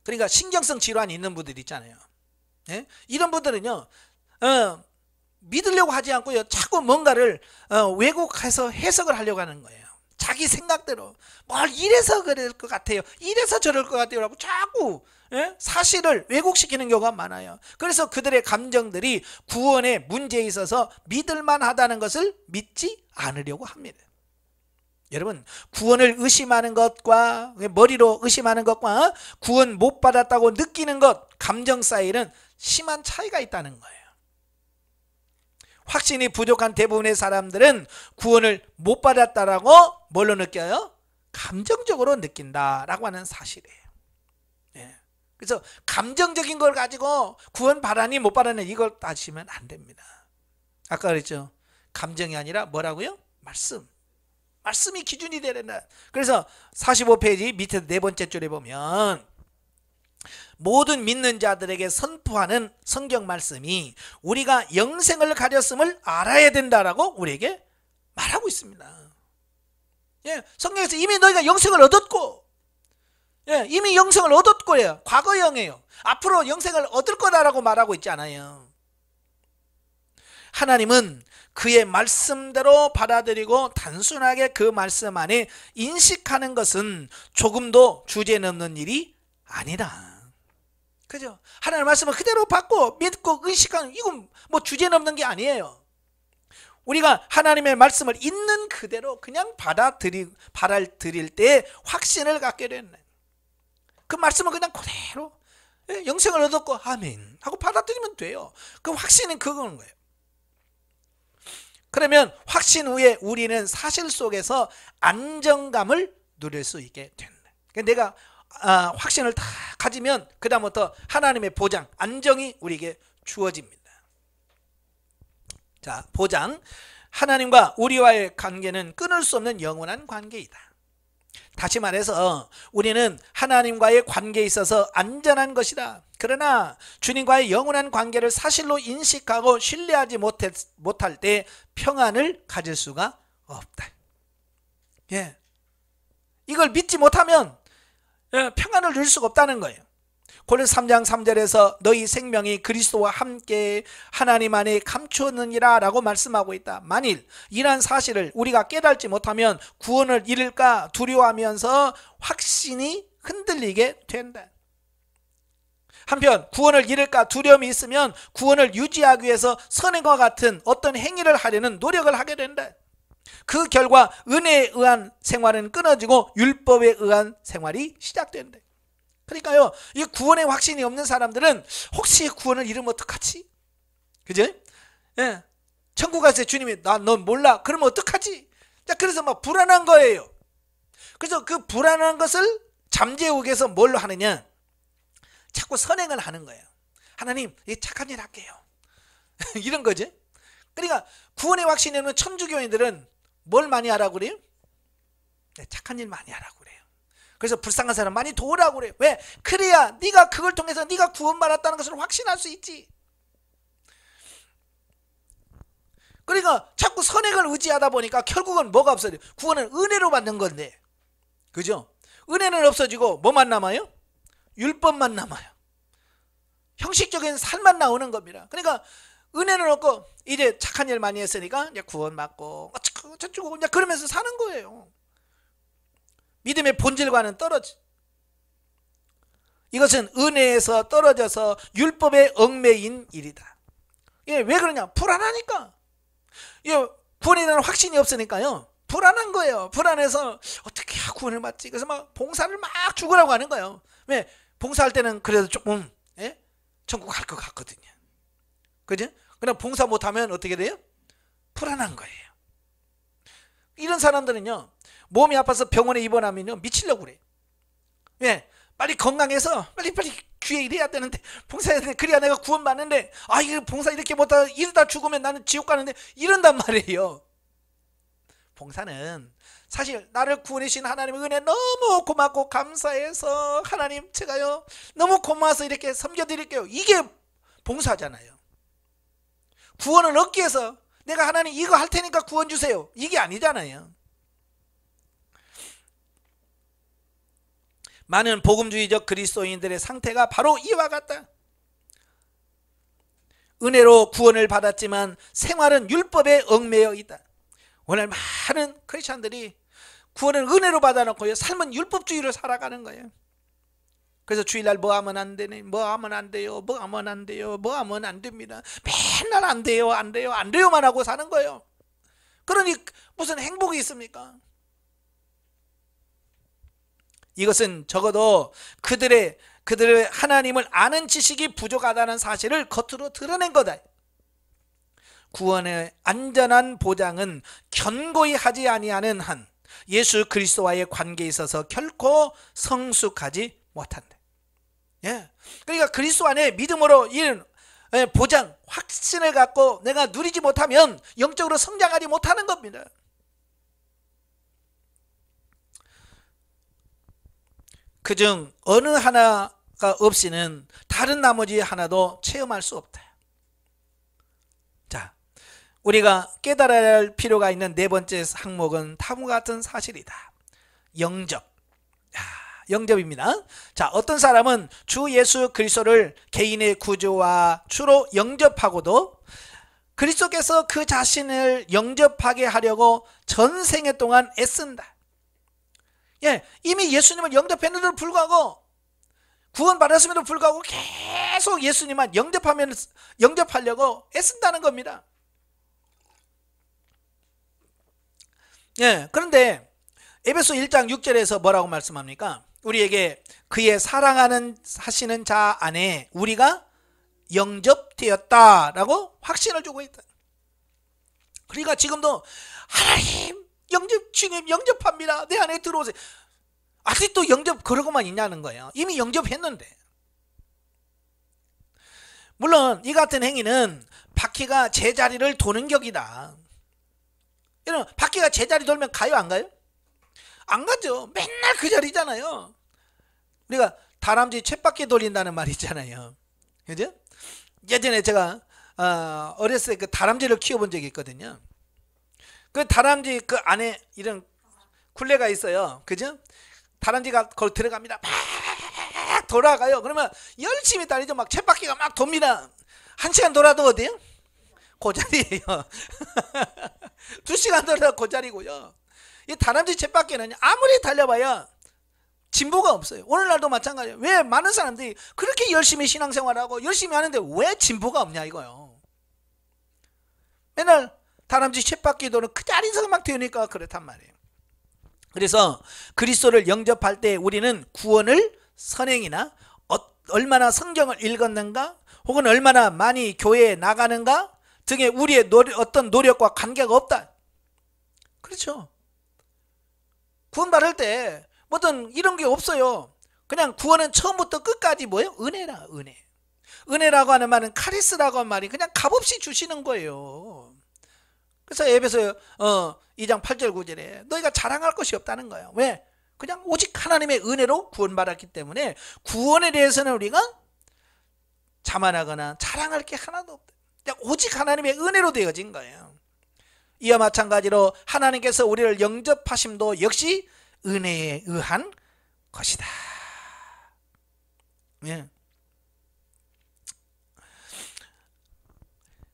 그러니까 신경성 질환이 있는 분들 있잖아요. 예? 이런 분들은요, 믿으려고 하지 않고요, 자꾸 뭔가를 왜곡해서 해석을 하려고 하는 거예요. 자기 생각대로 뭘 이래서 그럴 것 같아요, 이래서 저럴 것 같아요 라고 자꾸 사실을 왜곡시키는 경우가 많아요. 그래서 그들의 감정들이 구원에 문제에 있어서 믿을만 하다는 것을 믿지 않으려고 합니다. 여러분, 구원을 의심하는 것과 머리로 의심하는 것과 구원 못 받았다고 느끼는 것, 감정 사이에는 심한 차이가 있다는 거예요. 확신이 부족한 대부분의 사람들은 구원을 못 받았다라고 뭘로 느껴요? 감정적으로 느낀다라고 하는 사실이에요. 예. 그래서 감정적인 걸 가지고 구원 받았니 못 받았니 이걸 따지면 안 됩니다. 아까 그랬죠. 감정이 아니라 뭐라고요? 말씀이 기준이 되야 된다. 그래서 45페이지 밑에 네 번째 줄에 보면 모든 믿는 자들에게 선포하는 성경 말씀이 우리가 영생을 가졌음을 알아야 된다라고 우리에게 말하고 있습니다. 예, 성경에서 이미 너희가 영생을 얻었고, 예, 이미 영생을 얻었고요. 과거형이에요. 앞으로 영생을 얻을 거다라고 말하고 있지 않아요. 하나님은 그의 말씀대로 받아들이고 단순하게 그 말씀 안에 인식하는 것은 조금도 주제 넘는 일이 아니다. 그죠? 하나님의 말씀을 그대로 받고 믿고 의식하는, 이건 뭐 주제 넘는 게 아니에요. 우리가 하나님의 말씀을 있는 그대로 그냥 받아들일 때 확신을 갖게 되는, 그 말씀은 그냥 그대로 영생을 얻었고 아멘 하고 받아들이면 돼요. 그 확신은 그거는 거예요. 그러면 확신 후에 우리는 사실 속에서 안정감을 누릴 수 있게 된다. 내가 확신을 다 가지면 그 다음부터 하나님의 보장, 안정이 우리에게 주어집니다. 자, 보장. 하나님과 우리와의 관계는 끊을 수 없는 영원한 관계이다. 다시 말해서 우리는 하나님과의 관계에 있어서 안전한 것이다. 그러나 주님과의 영원한 관계를 사실로 인식하고 신뢰하지 못할 때 평안을 가질 수가 없다. 예, 이걸 믿지 못하면 평안을 누릴 수가 없다는 거예요. 골로새 3장 3절에서 너희 생명이 그리스도와 함께 하나님 안에 감추었느니라 라고 말씀하고 있다. 만일 이러한 사실을 우리가 깨닫지 못하면 구원을 잃을까 두려워하면서 확신이 흔들리게 된다. 한편 구원을 잃을까 두려움이 있으면 구원을 유지하기 위해서 선행과 같은 어떤 행위를 하려는 노력을 하게 된다. 그 결과 은혜에 의한 생활은 끊어지고 율법에 의한 생활이 시작된다. 그러니까요, 이 구원의 확신이 없는 사람들은 혹시 구원을 잃으면 어떡하지? 그죠? 예. 천국 갈 때 주님이 나 넌 몰라. 그러면 어떡하지? 자, 그래서 막 불안한 거예요. 그래서 그 불안한 것을 잠재우기 위해서 뭘로 하느냐? 자꾸 선행을 하는 거예요. 하나님, 착한 일 할게요. 이런 거지. 그러니까 구원의 확신이 없는 천주교인들은 뭘 많이 하라고 그래요? 착한 일 많이 하라고 그래요. 그래서 불쌍한 사람 많이 도우라고 그래요. 왜? 그래야 네가 그걸 통해서 네가 구원받았다는 것을 확신할 수 있지. 그러니까 자꾸 선행을 의지하다 보니까 결국은 뭐가 없어져요? 구원은 은혜로 받는 건데, 그죠? 은혜는 없어지고 뭐만 남아요? 율법만 남아요. 형식적인 삶만 나오는 겁니다. 그러니까 은혜는 없고 이제 착한 일 많이 했으니까 이제 구원받고 어쩌고 이제 그러면서 사는 거예요. 믿음의 본질과는 떨어져. 이것은 은혜에서 떨어져서 율법에 얽매인 일이다. 왜 그러냐? 불안하니까. 구원에 대한 확신이 없으니까요, 불안한 거예요. 불안해서 어떻게 구원을 받지? 그래서 막 봉사를 막 죽으라고 하는 거예요. 왜? 봉사할 때는 그래도 조금 천국 갈 것 같거든요. 그죠? 그냥 봉사 못하면 어떻게 돼요? 불안한 거예요. 이런 사람들은요, 몸이 아파서 병원에 입원하면요 미치려고 그래요. 왜? 빨리 건강해서 빨리 귀에 일해야 되는데, 봉사해야 되는데, 그래야 내가 구원받는데, 이거 봉사 이렇게 못하다 이러다 죽으면 나는 지옥 가는데, 이런단 말이에요. 봉사는 사실 나를 구원해 주신 하나님의 은혜 너무 고맙고 감사해서, 하나님 제가요 너무 고마워서 이렇게 섬겨드릴게요, 이게 봉사잖아요. 구원을 얻기 위해서 내가 하나님 이거 할 테니까 구원 주세요, 이게 아니잖아요. 많은 복음주의적 그리스도인들의 상태가 바로 이와 같다. 은혜로 구원을 받았지만 생활은 율법에 얽매여 있다. 오늘 많은 크리스천들이 구원을 은혜로 받아놓고요, 삶은 율법주의로 살아가는 거예요. 그래서 주일날 뭐 하면 안 되네, 뭐 하면 안 돼요, 뭐 하면 안 돼요, 뭐 하면 안 됩니다. 맨날 안 돼요, 안 돼요, 안 돼요만 하고 사는 거예요. 그러니 무슨 행복이 있습니까? 이것은 적어도 그들의 하나님을 아는 지식이 부족하다는 사실을 겉으로 드러낸 거다. 구원의 안전한 보장은 견고히 하지 아니하는 한 예수 그리스도와의 관계에 있어서 결코 성숙하지 못한다. 그러니까 그리스도 안에 믿음으로 이런 보장, 확신을 갖고 내가 누리지 못하면 영적으로 성장하지 못하는 겁니다. 그중 어느 하나가 없이는 다른 나머지 하나도 체험할 수 없다. 자, 우리가 깨달아야 할 필요가 있는 네 번째 항목은 다음과 같은 사실이다. 영접. 영접입니다. 자, 어떤 사람은 주 예수 그리스도를 개인의 구주와 주로 영접하고도 그리스도께서 그 자신을 영접하게 하려고 전생애 동안 애쓴다. 이미 예수님을 영접했는데도 불구하고, 구원받았음에도 불구하고 계속 예수님만 영접하려고 애쓴다는 겁니다. 그런데 에베소 1장 6절에서 뭐라고 말씀합니까? 우리에게 그의 사랑하시는 자 안에 우리가 영접되었다라고 확신을 주고 있다. 그러니까 지금도 하나님 주님 영접합니다, 내 안에 들어오세요. 아직도 영접 그러고만 있냐는 거예요. 이미 영접했는데. 물론 이 같은 행위는 바퀴가 제자리를 도는 격이다. 여러분, 바퀴가 제자리 돌면 가요, 안 가요? 안 가죠. 맨날 그 자리잖아요. 우리가 다람쥐 쳇바퀴 돌린다는 말이 있잖아요. 그죠? 예전에 제가 어렸을 때 그 다람쥐를 키워본 적이 있거든요. 그 다람쥐 그 안에 이런 굴레가 있어요. 그죠? 다람쥐가 거기 들어갑니다. 막 돌아가요. 그러면 열심히 달리죠. 막 쳇바퀴가 막 돕니다. 1시간 돌아도 어디요? 그 자리예요. 2시간 돌아도 그 자리고요. 이 다람쥐 쳇바퀴는 아무리 달려봐야 진보가 없어요. 오늘날도 마찬가지예요. 왜 많은 사람들이 그렇게 열심히 신앙생활하고 열심히 하는데 왜 진보가 없냐 이거요. 맨날 다람쥐 쳇바퀴 도는 그 자리에서 막 되니까 그렇단 말이에요. 그래서 그리스도를 영접할 때 우리는 구원을 선행이나 얼마나 성경을 읽었는가, 혹은 얼마나 많이 교회에 나가는가 등의 우리의 어떤 노력과 관계가 없다. 그렇죠. 구원받을 때 뭐든 이런 게 없어요. 그냥 구원은 처음부터 끝까지 뭐예요? 은혜라, 은혜. 은혜라고 하는 말은 카리스라고 하는 말이 그냥 값없이 주시는 거예요. 그래서 에베소 2장 8절 9절에 너희가 자랑할 것이 없다는 거예요. 왜? 그냥 오직 하나님의 은혜로 구원받았기 때문에 구원에 대해서는 우리가 자만하거나 자랑할 게 하나도 없다. 그냥 오직 하나님의 은혜로 되어진 거예요. 이와 마찬가지로 하나님께서 우리를 영접하심도 역시 은혜에 의한 것이다. 예.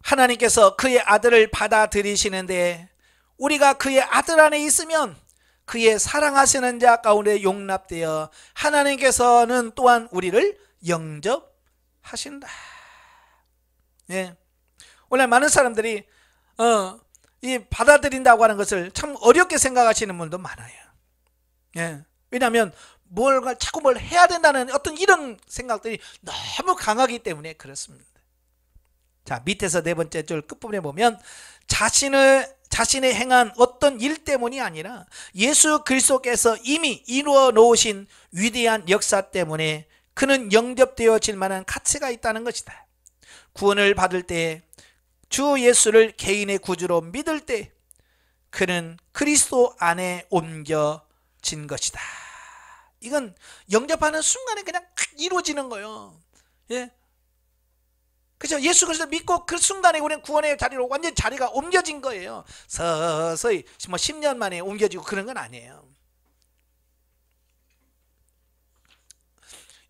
하나님께서 그의 아들을 받아들이시는데 우리가 그의 아들 안에 있으면 그의 사랑하시는 자 가운데 용납되어 하나님께서는 또한 우리를 영접하신다. 예. 원래 많은 사람들이 이 받아들인다고 하는 것을 참 어렵게 생각하시는 분도 많아요. 예. 왜냐하면 자꾸 뭘 해야 된다는 어떤 이런 생각들이 너무 강하기 때문에 그렇습니다. 자, 밑에서 네 번째 줄 끝부분에 보면 자신의 행한 어떤 일 때문이 아니라 예수 그리스도께서 이미 이루어 놓으신 위대한 역사 때문에 그는 영접되어질 만한 가치가 있다는 것이다. 구원을 받을 때 주 예수를 개인의 구주로 믿을 때 그는 그리스도 안에 옮겨진 것이다. 이건 영접하는 순간에 그냥 이루어지는 거예요. 예. 그렇죠? 예수 그리스도 믿고 그 순간에 우리는 구원의 자리로 완전 자리가 옮겨진 거예요. 서서히 10년 만에 옮겨지고 그런 건 아니에요.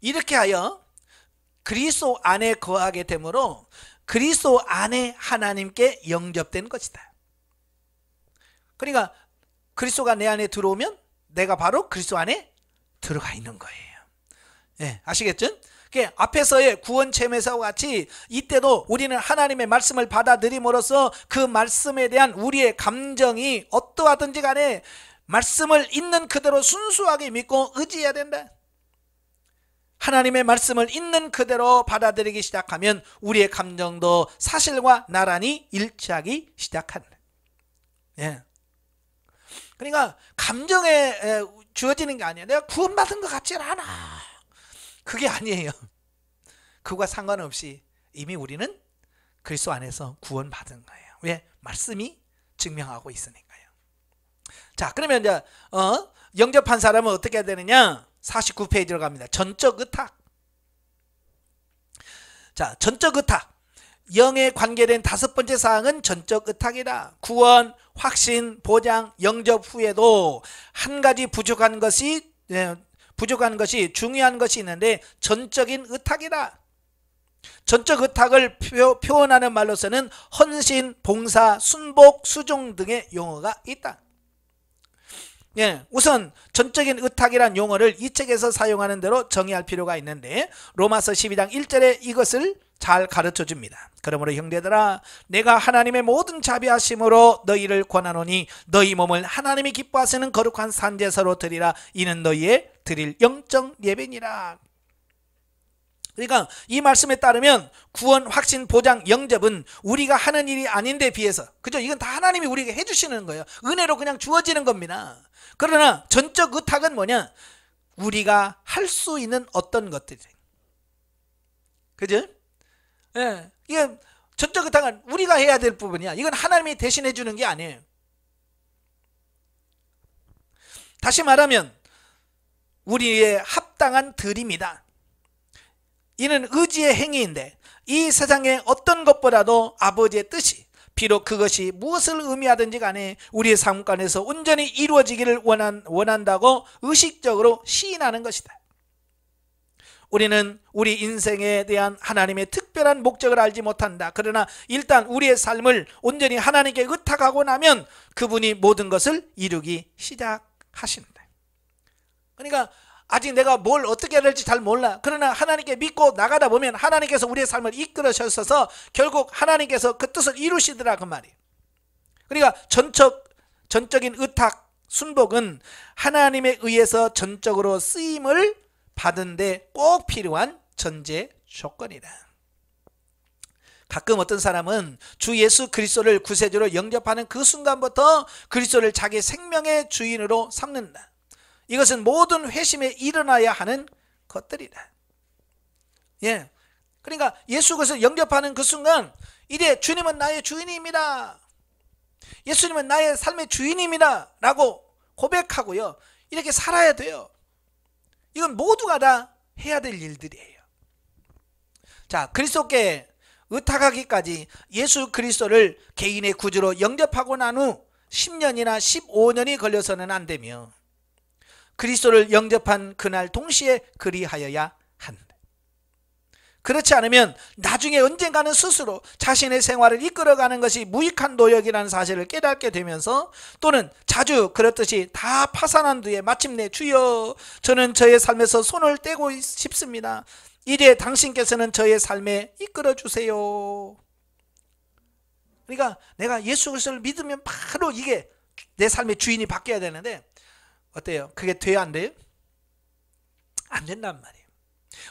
이렇게 하여 그리스도 안에 거하게 되므로 그리스도 안에 하나님께 영접된 것이다. 그러니까 그리스도가 내 안에 들어오면 내가 바로 그리스도 안에 들어가 있는 거예요. 예, 아시겠죠? 앞에서의 구원 체험에서와 같이 이때도 우리는 하나님의 말씀을 받아들임으로써 그 말씀에 대한 우리의 감정이 어떠하든지 간에 말씀을 있는 그대로 순수하게 믿고 의지해야 된다. 하나님의 말씀을 있는 그대로 받아들이기 시작하면 우리의 감정도 사실과 나란히 일치하기 시작한다. 예. 그러니까 감정에 주어지는 게 아니야. 내가 구원받은 것 같지 않아. 그게 아니에요. 그거와 상관없이 이미 우리는 그리스도 안에서 구원받은 거예요. 왜? 말씀이 증명하고 있으니까요. 자, 그러면 이제 영접한 사람은 어떻게 해야 되느냐? 49페이지로 갑니다. 전적 의탁. 자, 전적 의탁. 영에 관계된 다섯 번째 사항은 전적 의탁이다. 구원, 확신, 보장, 영접 후에도 한 가지 부족한 것이 중요한 것이 있는데 전적인 의탁이다. 전적 의탁을 표현하는 말로서는 헌신, 봉사, 순복, 수종 등의 용어가 있다. 예, 우선 전적인 의탁이란 용어를 이 책에서 사용하는 대로 정의할 필요가 있는데 로마서 12장 1절에 이것을 잘 가르쳐 줍니다. 그러므로 형제들아 내가 하나님의 모든 자비하심으로 너희를 권하노니 너희 몸을 하나님이 기뻐하시는 거룩한 산제사로 드리라. 이는 너희의 드릴 영적 예배니라. 그러니까 이 말씀에 따르면 구원, 확신, 보장, 영접은 우리가 하는 일이 아닌데 비해서, 그죠? 이건 다 하나님이 우리에게 해주시는 거예요. 은혜로 그냥 주어지는 겁니다. 그러나 전적 의탁은 뭐냐? 우리가 할 수 있는 어떤 것들이, 그죠? 예, 이게 전적 의탁은 우리가 해야 될 부분이야. 이건 하나님이 대신해 주는 게 아니에요. 다시 말하면 우리의 합당한 드림이다. 이는 의지의 행위인데 이 세상의 어떤 것보다도 아버지의 뜻이, 비록 그것이 무엇을 의미하든지 간에 우리의 삶관에서 온전히 이루어지기를 원한다고 의식적으로 시인하는 것이다. 우리는 우리 인생에 대한 하나님의 특별한 목적을 알지 못한다. 그러나 일단 우리의 삶을 온전히 하나님께 의탁하고 나면 그분이 모든 것을 이루기 시작하신다. 그러니까 아직 내가 뭘 어떻게 해야 될지 잘 몰라. 그러나 하나님께 믿고 나가다 보면 하나님께서 우리의 삶을 이끌으셔서 결국 하나님께서 그 뜻을 이루시더라, 그 말이에요. 그러니까 전적인 의탁, 순복은 하나님에 의해서 전적으로 쓰임을 받은 데 꼭 필요한 전제 조건이다. 가끔 어떤 사람은 주 예수 그리스도를 구세주로 영접하는 그 순간부터 그리스도를 자기 생명의 주인으로 삼는다. 이것은 모든 회심에 일어나야 하는 것들이다. 예, 그러니까 예수 그리스도를 영접하는 그 순간 이제 주님은 나의 주인입니다, 예수님은 나의 삶의 주인입니다 라고 고백하고요, 이렇게 살아야 돼요. 이건 모두가 다 해야 될 일들이에요. 자, 그리스도께 의탁하기까지 예수 그리스도를 개인의 구주로 영접하고 난 후 10년이나 15년이 걸려서는 안 되며, 그리스도를 영접한 그날 동시에 그리하여야 한다. 그렇지 않으면 나중에 언젠가는 스스로 자신의 생활을 이끌어가는 것이 무익한 노력이라는 사실을 깨닫게 되면서, 또는 자주 그렇듯이 다 파산한 뒤에 마침내 주여 저는 저의 삶에서 손을 떼고 싶습니다, 이제 당신께서는 저의 삶에 이끌어 주세요. 그러니까 내가 예수 그리스도를 믿으면 바로 이게 내 삶의 주인이 바뀌어야 되는데, 어때요? 그게 돼야 안 돼요? 안 된단 말이에요.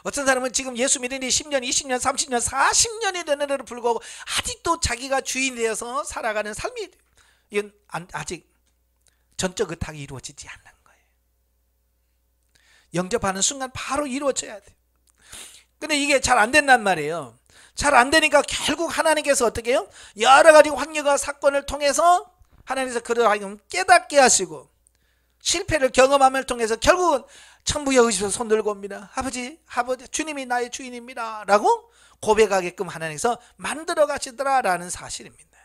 어떤 사람은 지금 예수 믿은 지 10년, 20년, 30년, 40년이 되는데도 불구하고 아직도 자기가 주인이 되어서 살아가는 삶이, 이건 아직 전적 의탁이 이루어지지 않는 거예요. 영접하는 순간 바로 이루어져야 돼요. 근데 이게 잘 안 된단 말이에요. 잘 안 되니까 결국 하나님께서 어떻게 해요? 여러 가지 환경과 사건을 통해서 하나님께서 그를 하여금 깨닫게 하시고, 실패를 경험함을 통해서 결국은 천부의 의지로 손 들고 옵니다. 아버지 주님이 나의 주인입니다 라고 고백하게끔 하나님께서 만들어 가시더라 라는 사실입니다.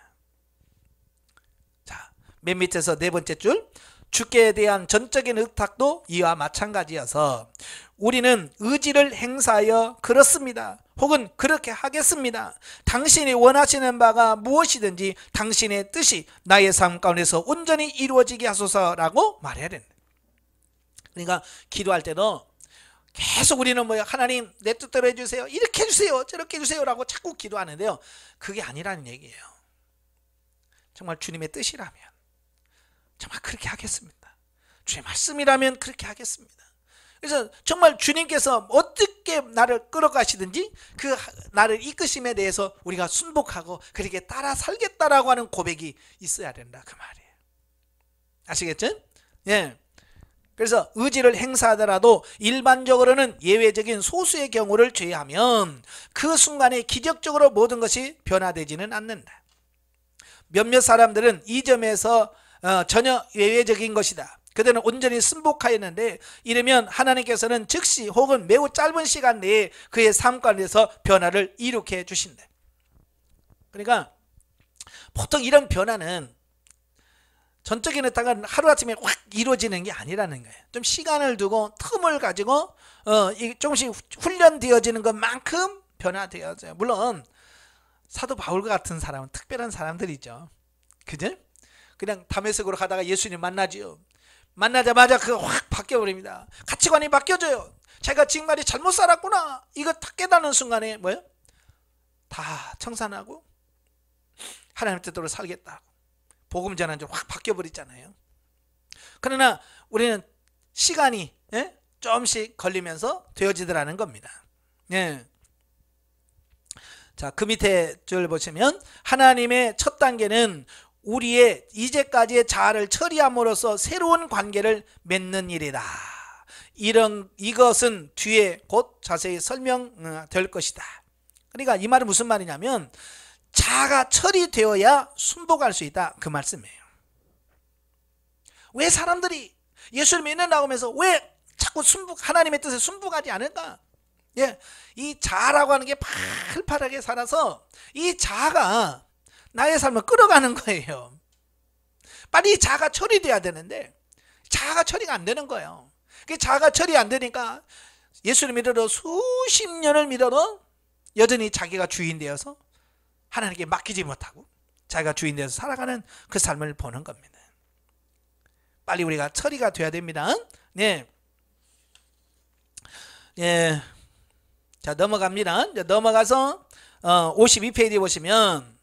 자, 맨 밑에서 네 번째 줄, 주께 대한 전적인 의탁도 이와 마찬가지여서 우리는 의지를 행사하여 그렇습니다, 혹은 그렇게 하겠습니다, 당신이 원하시는 바가 무엇이든지 당신의 뜻이 나의 삶 가운데서 온전히 이루어지게 하소서라고 말해야 된다. 그러니까 기도할 때도 계속 우리는 뭐야, 하나님 내 뜻대로 해주세요, 이렇게 해주세요, 저렇게 해주세요 라고 자꾸 기도하는데요, 그게 아니라는 얘기예요. 정말 주님의 뜻이라면 정말 그렇게 하겠습니다, 주의 말씀이라면 그렇게 하겠습니다. 그래서 정말 주님께서 어떻게 나를 끌어가시든지 그 나를 이끄심에 대해서 우리가 순복하고 그렇게 따라 살겠다라고 하는 고백이 있어야 된다, 그 말이에요. 아시겠죠? 예. 그래서 의지를 행사하더라도 일반적으로는 예외적인 소수의 경우를 제외하면 그 순간에 기적적으로 모든 것이 변화되지는 않는다. 몇몇 사람들은 이 점에서 전혀 예외적인 것이다, 그들은 온전히 순복하였는데, 이러면 하나님께서는 즉시 혹은 매우 짧은 시간 내에 그의 삶 가운데서 변화를 이룩해 주신다. 그러니까 보통 이런 변화는 전적인 의탁은 하루아침에 확 이루어지는 게 아니라는 거예요. 좀 시간을 두고 틈을 가지고 조금씩 훈련되어지는 것만큼 변화되어져요. 물론 사도 바울과 같은 사람은 특별한 사람들이죠. 그죠? 그냥 다메섹으로 가다가 예수님 만나지요. 만나자마자 그거 확 바뀌어버립니다. 가치관이 바뀌어져요. 제가 지금까지 잘못 살았구나, 이거 딱 깨닫는 순간에 뭐예요? 다 청산하고 하나님 뜻대로 살겠다, 복음 전환 좀 확 바뀌어버리잖아요. 그러나 우리는 시간이 조금씩 걸리면서 되어지더라는 겁니다. 예. 자, 그 밑에 줄 보시면 하나님의 첫 단계는 우리의 이제까지의 자아를 처리함으로써 새로운 관계를 맺는 일이다. 이것은 뒤에 곧 자세히 설명될 것이다. 그러니까 이 말은 무슨 말이냐면 자아가 처리되어야 순복할 수 있다, 그 말씀이에요. 왜 사람들이 예수를 믿는다고 하면서 왜 자꾸 하나님의 뜻에 순복하지 않을까? 예, 이 자아라고 하는 게 팔팔하게 살아서 이 자아가 나의 삶을 끌어가는 거예요. 빨리 이 자아가 처리돼야 되는데 자아가 처리가 안 되는 거예요. 자아가 처리 안 되니까 예수를 믿어도 수십 년을 믿어도 여전히 자기가 주인 되어서 하나님께 맡기지 못하고 자기가 주인 되어서 살아가는 그 삶을 보는 겁니다. 빨리 우리가 처리가 돼야 됩니다. 네. 예. 자, 넘어갑니다. 넘어가서 52페이지 보시면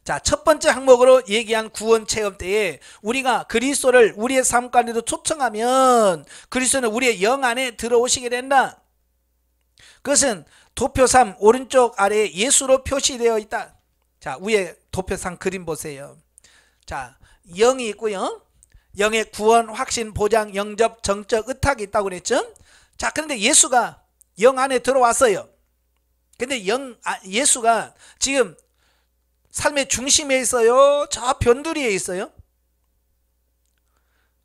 자, 첫 번째 항목으로 얘기한 구원 체험 때에 우리가 그리스도를 우리의 삶 가운데도 초청하면 그리스도는 우리의 영 안에 들어오시게 된다. 그것은 도표 3 오른쪽 아래에 예수로 표시되어 있다. 자, 위에 도표 3 그림 보세요. 자, 영이 있고요. 영의 구원, 확신, 보장, 영접, 정적, 의탁이 있다고 그랬죠. 자, 그런데 예수가 영 안에 들어왔어요. 근데 예수가 지금 삶의 중심에 있어요? 저 변두리에 있어요?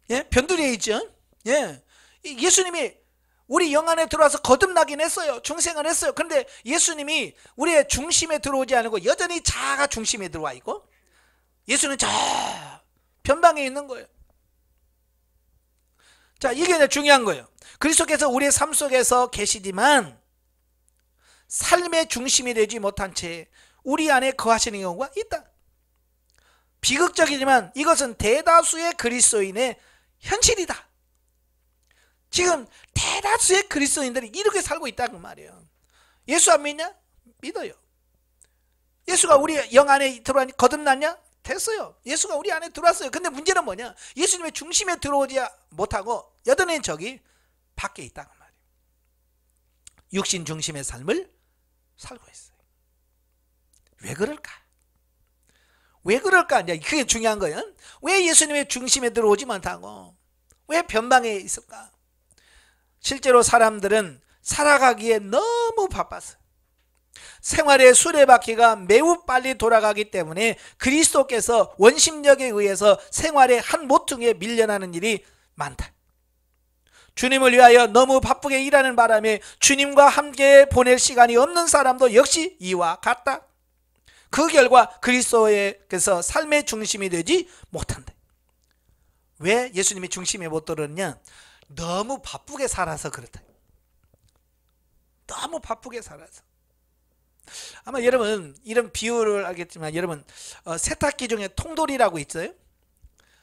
예? 변두리에 있죠? 예. 예수님이 우리 영 안에 들어와서 거듭나긴 했어요. 중생을 했어요. 그런데 예수님이 우리의 중심에 들어오지 않고 여전히 자아가 중심에 들어와 있고 예수는 저 변방에 있는 거예요. 자, 이게 중요한 거예요. 그리스도께서 우리의 삶 속에서 계시지만 삶의 중심이 되지 못한 채 우리 안에 거하시는 경우가 있다. 비극적이지만 이것은 대다수의 그리스도인의 현실이다. 지금 대다수의 그리스도인들이 이렇게 살고 있다는 말이에요. 예수 안 믿냐? 믿어요. 예수가 우리 영 안에 들어왔니? 거듭났냐? 됐어요. 예수가 우리 안에 들어왔어요. 근데 문제는 뭐냐? 예수님의 중심에 들어오지 못하고 여전히 저기 밖에 있다는 말이에요. 육신 중심의 삶을 살고 있어요. 왜 그럴까? 왜 그럴까? 이제 그게 중요한 거예요. 왜 예수님의 중심에 들어오지 못하고 왜 변방에 있을까? 실제로 사람들은 살아가기에 너무 바빴어요. 생활의 수레바퀴가 매우 빨리 돌아가기 때문에 그리스도께서 원심력에 의해서 생활의 한 모퉁이에 밀려나는 일이 많다. 주님을 위하여 너무 바쁘게 일하는 바람에 주님과 함께 보낼 시간이 없는 사람도 역시 이와 같다. 그 결과 그리스도에서 삶의 중심이 되지 못한다. 왜 예수님이 중심에 못 들었냐? 너무 바쁘게 살아서 그렇다. 너무 바쁘게 살아서. 아마 여러분 이런 비유를 알겠지만 여러분 세탁기 중에 통돌이라고 있어요.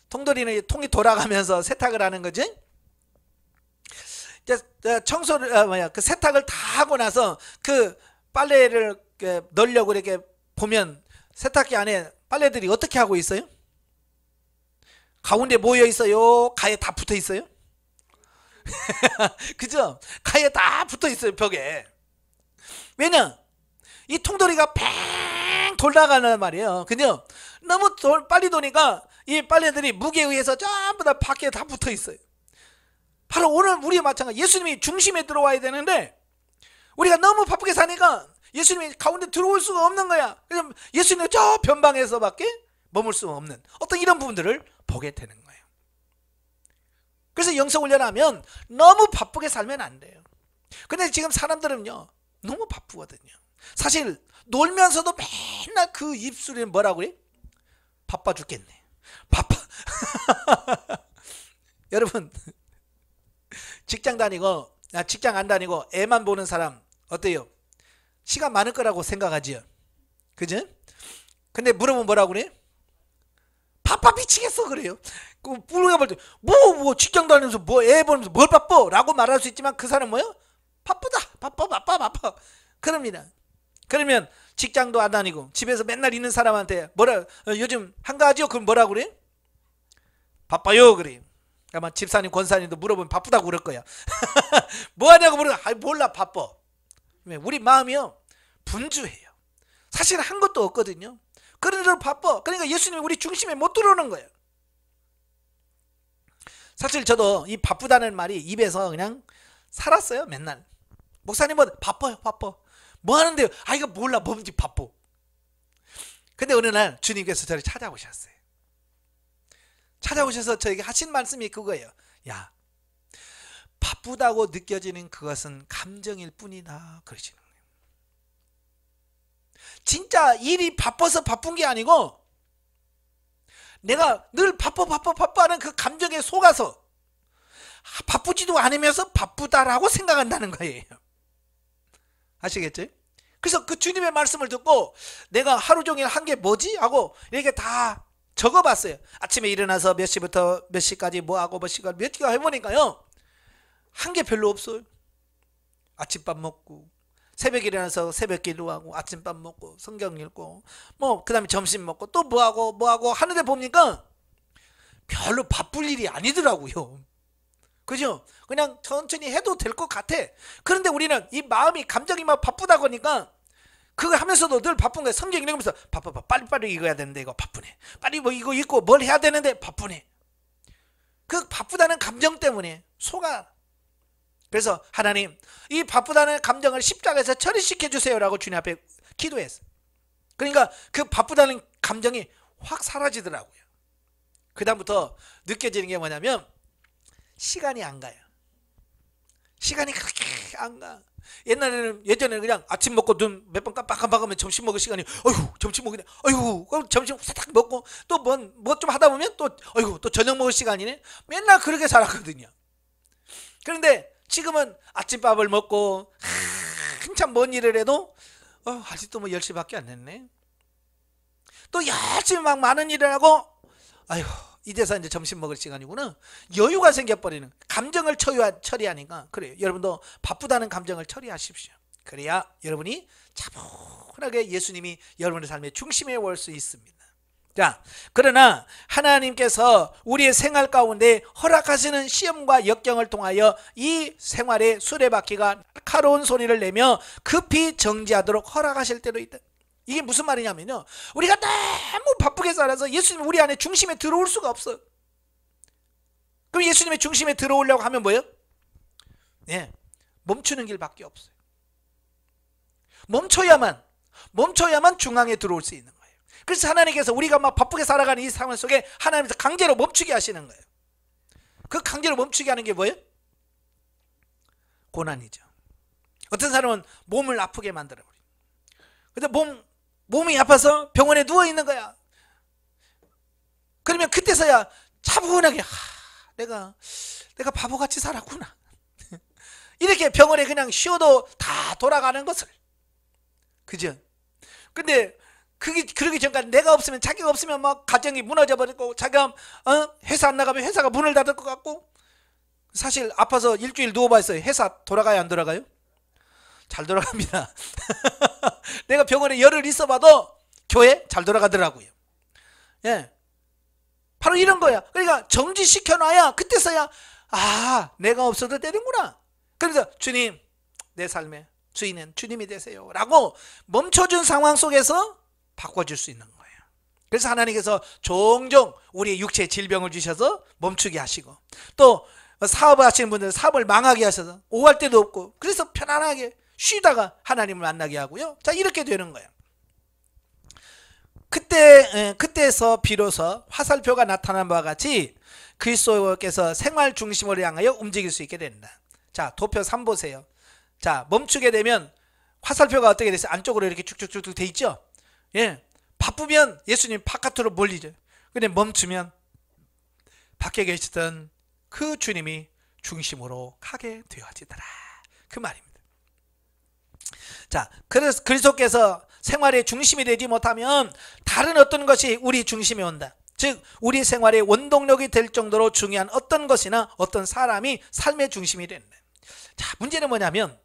통돌이는 통이 돌아가면서 세탁을 하는 거지. 청소를 그 세탁을 다 하고 나서 그 빨래를 넣으려고 이렇게 보면 세탁기 안에 빨래들이 어떻게 하고 있어요? 가운데 모여 있어요? 가에 다 붙어 있어요? 그죠? 가에 다 붙어 있어요, 벽에. 왜냐? 이 통돌이가 팽 돌아가는 말이에요. 그죠? 너무 빨리 도니까 이 빨래들이 무게에 의해서 전부 다 밖에 다 붙어 있어요. 바로 오늘 우리의 마찬가지. 예수님이 중심에 들어와야 되는데 우리가 너무 바쁘게 사니까 예수님이 가운데 들어올 수가 없는 거야. 그래서 예수님은 저 변방에서밖에 머물 수 없는 어떤 이런 부분들을 보게 되는 거예요. 그래서 영성훈련하면 너무 바쁘게 살면 안 돼요. 근데 지금 사람들은요 너무 바쁘거든요. 사실 놀면서도 맨날 그 입술에 뭐라고 그래? 바빠 죽겠네. 바빠. 여러분 직장 다니고 직장 안 다니고 애만 보는 사람 어때요? 시간 많을 거라고 생각하지요. 그죠? 근데 물어보면 뭐라고 그래? 바빠 미치겠어 그래요. 물어볼 때 뭐 직장 다니면서 뭐 애 보면서 뭘 바빠? 라고 말할 수 있지만 그 사람은 뭐요? 바쁘다. 바빠. 그럽니다. 그러면 직장도 안 다니고 집에서 맨날 있는 사람한테 요즘 한가하죠? 그럼 뭐라고 그래? 바빠요 그래. 아마 집사님 권사님도 물어보면 바쁘다고 그럴 거야. 뭐 하냐고 물으면 몰라 바빠. 우리 마음이요 분주해요. 사실 한 것도 없거든요. 그런데도 바빠. 그러니까 예수님이 우리 중심에 못 들어오는 거예요. 사실 저도 이 바쁘다는 말이 입에서 그냥 살았어요. 맨날 목사님은 바빠요 바빠. 뭐 하는데요? 이거 몰라 뭔지 바빠. 근데 어느 날 주님께서 저를 찾아오셨어요. 찾아오셔서 저에게 하신 말씀이 그거예요. 야, 바쁘다고 느껴지는 그것은 감정일 뿐이다 그러시는 거예요. 진짜 일이 바빠서 바쁜 게 아니고 내가 늘 바빠 하는 그 감정에 속아서 바쁘지도 않으면서 바쁘다라고 생각한다는 거예요. 아시겠죠? 그래서 그 주님의 말씀을 듣고 내가 하루 종일 한 게 뭐지? 하고 이렇게 다 적어봤어요. 아침에 일어나서 몇 시부터 몇 시까지 뭐하고 몇 시까지 몇 시간 해보니까요 한 게 별로 없어요. 아침밥 먹고 새벽에 일어나서 새벽 기도하고 아침밥 먹고 성경 읽고 뭐 그 다음에 점심 먹고 또 뭐하고 하는데 보니까 별로 바쁠 일이 아니더라고요. 그죠? 그냥 천천히 해도 될 것 같아. 그런데 우리는 이 마음이 감정이 막 바쁘다 보니까 그거 하면서도 늘 바쁜 거야. 성경 읽으면서 바빠 빨리빨리 읽어야 되는데 이거 바쁘네. 빨리 뭐 이거 읽고 뭘 해야 되는데 바쁘네. 그 바쁘다는 감정 때문에 속아. 그래서 하나님 이 바쁘다는 감정을 십자가에서 처리시켜 주세요라고 주님 앞에 기도했어요. 그러니까 그 바쁘다는 감정이 확 사라지더라고요. 그 다음부터 느껴지는 게 뭐냐면 시간이 안 가요. 시간이 그렇게 안 가. 예전에는 그냥 아침 먹고 눈 몇 번 깜빡깜빡하면 점심 먹을 시간이 어휴 점심 먹으네 어휴 그럼 점심 사딱 먹고 또 뭐 좀 하다 보면 또 어휴 또 저녁 먹을 시간이네. 맨날 그렇게 살았거든요. 그런데 지금은 아침밥을 먹고 한참 먼 일을 해도 아직도 뭐 10시밖에 안 됐네. 또 열심히 막 많은 일을 하고 아휴 이제서 이제 점심 먹을 시간이구나. 여유가 생겨버리는 감정을 처리하니까 그래요. 여러분도 바쁘다는 감정을 처리하십시오. 그래야 여러분이 차분하게 예수님이 여러분의 삶의 중심에 올 수 있습니다. 자, 그러나 하나님께서 우리의 생활 가운데 허락하시는 시험과 역경을 통하여 이 생활의 수레바퀴가 날카로운 소리를 내며 급히 정지하도록 허락하실 때도 있다. 이게 무슨 말이냐면요, 우리가 너무 바쁘게 살아서 예수님 우리 안에 중심에 들어올 수가 없어요. 그럼 예수님의 중심에 들어오려고 하면 뭐예요? 예, 멈추는 길밖에 없어요. 멈춰야만 중앙에 들어올 수 있는 거예요. 그래서 하나님께서 우리가 막 바쁘게 살아가는 이 상황 속에 하나님께서 강제로 멈추게 하시는 거예요. 그 강제로 멈추게 하는 게 뭐예요? 고난이죠. 어떤 사람은 몸을 아프게 만들어버려요. 근데 몸이 아파서 병원에 누워있는 거야. 그러면 그때서야 차분하게 내가 바보같이 살았구나. 이렇게 병원에 그냥 쉬어도 다 돌아가는 것을. 그죠? 근데 그러기 전까지 내가 없으면, 자기가 없으면 막 가정이 무너져 버릴 거고, 자기가 회사 안 나가면 회사가 문을 닫을 것 같고. 사실 아파서 일주일 누워봤어요. 회사 돌아가요, 안 돌아가요? 잘 돌아갑니다. 내가 병원에 열흘 있어봐도 교회 잘 돌아가더라고요. 예, 바로 이런 거야. 그러니까 정지시켜놔야 그때서야 내가 없어도 되는구나. 그래서 주님, 내 삶의 주인은 주님이 되세요 라고 멈춰준 상황 속에서 바꿔줄 수 있는 거예요. 그래서 하나님께서 종종 우리의 육체의 질병을 주셔서 멈추게 하시고, 또 사업을 하시는 분들은 사업을 망하게 하셔서 오할 때도 없고, 그래서 편안하게 쉬다가 하나님을 만나게 하고요. 자, 이렇게 되는 거예요. 그때에서 비로소 화살표가 나타난 바와 같이 그리스도께서 생활 중심으로 향하여 움직일 수 있게 된다. 자, 도표 3 보세요. 자, 멈추게 되면 화살표가 어떻게 됐어요? 안쪽으로 이렇게 쭉쭉쭉 돼 있죠? 예, 바쁘면 예수님 바깥으로 몰리죠. 근데 멈추면 밖에 계시던 그 주님이 중심으로 가게 되어지더라, 그 말입니다. 자, 그래서 그리스도께서 생활의 중심이 되지 못하면 다른 어떤 것이 우리 중심에 온다. 즉 우리 생활의 원동력이 될 정도로 중요한 어떤 것이나 어떤 사람이 삶의 중심이 된다. 자, 문제는 뭐냐면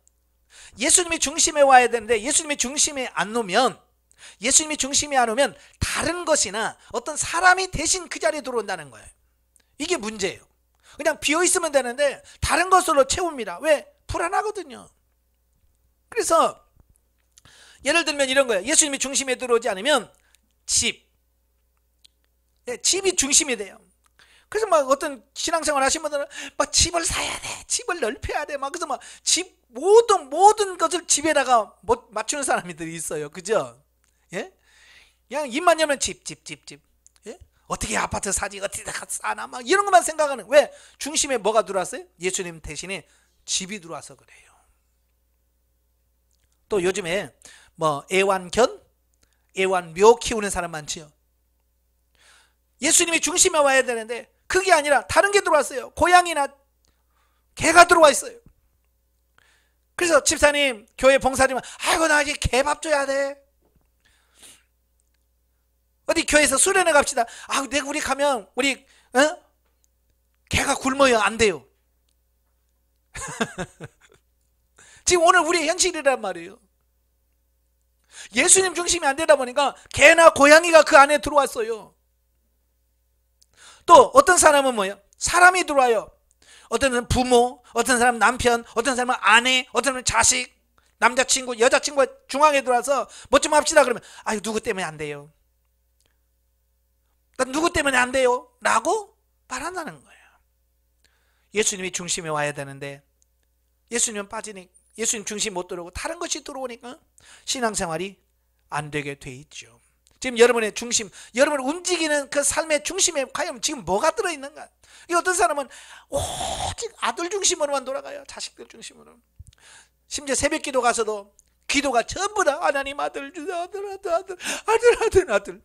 예수님이 중심에 와야 되는데 예수님이 중심에 안 오면, 다른 것이나 어떤 사람이 대신 그 자리에 들어온다는 거예요. 이게 문제예요. 그냥 비어있으면 되는데 다른 것으로 채웁니다. 왜? 불안하거든요. 그래서 예를 들면 이런 거예요. 예수님이 중심에 들어오지 않으면 집이 중심이 돼요. 그래서 막 어떤 신앙생활 하신 분들은 막 집을 사야 돼, 집을 넓혀야 돼, 막 그래서 막 집 모든 것을 집에다가 맞추는 사람들이 있어요. 그죠? 예? 그냥 입만 열면 집. 예? 어떻게 아파트 사지, 어떻게 사나, 막 이런 것만 생각하는. 왜? 중심에 뭐가 들어왔어요? 예수님 대신에 집이 들어와서 그래요. 또 요즘에 뭐 애완묘 키우는 사람 많지요. 예수님이 중심에 와야 되는데 그게 아니라 다른 게 들어왔어요. 고양이나 개가 들어와 있어요. 그래서 집사님, 교회 봉사님은 아이고 나 이제 개밥 줘야 돼. 어디 교회에서 수련회 갑시다. 내가 우리 가면 우리 개가 굶어요. 안 돼요. 지금 오늘 우리의 현실이란 말이에요. 예수님 중심이 안 되다 보니까 개나 고양이가 그 안에 들어왔어요. 또 어떤 사람은 뭐예요? 사람이 들어와요. 어떤 사람은 부모, 어떤 사람은 남편, 어떤 사람은 아내, 어떤 사람은 자식, 남자친구, 여자친구가 중앙에 들어와서 뭐 좀 합시다 그러면 아유 누구 때문에 안 돼요? 나 누구 때문에 안 돼요? 라고 말한다는 거예요. 예수님이 중심에 와야 되는데 예수님 빠지니 예수님 중심 못 들어오고 다른 것이 들어오니까 신앙생활이 안 되게 돼 있죠. 지금 여러분의 중심, 여러분을 움직이는 그 삶의 중심에 과연 지금 뭐가 들어있는가? 이 어떤 사람은 오직 아들 중심으로만 돌아가요. 자식들 중심으로. 심지어 새벽기도 가서도 기도가 전부 다 하나님 아들 주세요. 아들.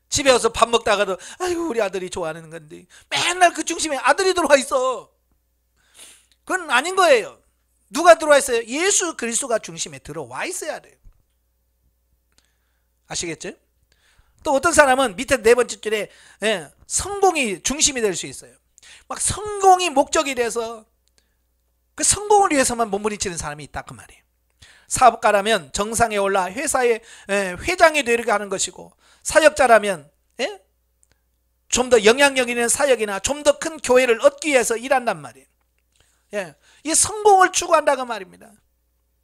집에 와서 밥 먹다가도 아이고 우리 아들이 좋아하는 건데 맨날 그 중심에 아들이 들어와 있어. 그건 아닌 거예요. 누가 들어와 있어요? 예수 그리스도가 중심에 들어와 있어야 돼요. 아시겠죠? 또 어떤 사람은 밑에 네 번째 줄에 성공이 중심이 될 수 있어요. 막 성공이 목적이 돼서 그 성공을 위해서만 몸부림치는 사람이 있다 그 말이에요. 사업가라면 정상에 올라 회사의 회장이 되려고 하는 것이고, 사역자라면 좀 더 영향력 있는 사역이나 좀 더 큰 교회를 얻기 위해서 일한단 말이에요. 이 성공을 추구한다고 말입니다.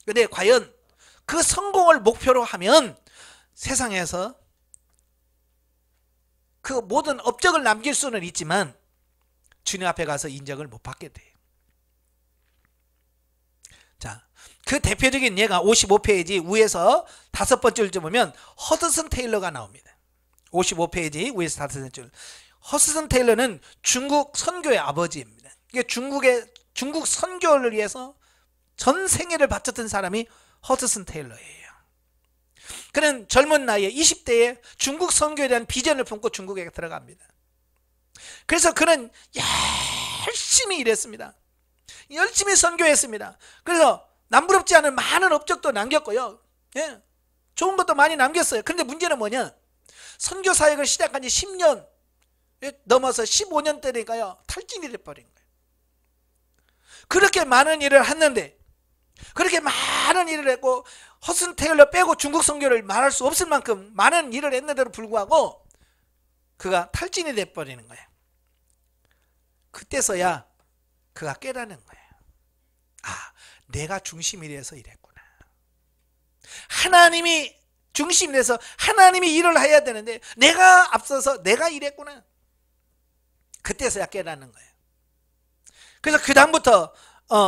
근데 과연 그 성공을 목표로 하면 세상에서 그 모든 업적을 남길 수는 있지만 주님 앞에 가서 인정을 못 받게 돼요. 자, 그 대표적인 예가 55페이지 위에서 5번째 줄 보면 허드슨 테일러가 나옵니다. 55페이지 위에서 5번째 줄. 허드슨 테일러는 중국 선교의 아버지입니다. 이게 중국 선교를 위해서 전 생애를 바쳤던 사람이 허드슨 테일러예요. 그는 젊은 나이에 20대에 중국 선교에 대한 비전을 품고 중국에 들어갑니다. 그래서 그는 열심히 일했습니다. 열심히 선교했습니다. 그래서 남부럽지 않은 많은 업적도 남겼고요. 좋은 것도 많이 남겼어요. 그런데 문제는 뭐냐? 선교 사역을 시작한 지 10년 넘어서 15년 때니까요 탈진이 돼버린 거예요. 그렇게 많은 일을 했는데, 그렇게 많은 일을 했고 허슨 테일러 빼고 중국 선교를 말할 수 없을 만큼 많은 일을 했는데도 불구하고 그가 탈진이 돼버리는 거예요. 그때서야 그가 깨닫는 거예요. 아, 내가 중심이 돼서 이랬구나. 하나님이 중심이 돼서 하나님이 일을 해야 되는데 내가 앞서서 내가 이랬구나. 그때서야 깨닫는 거예요. 그래서 그 다음부터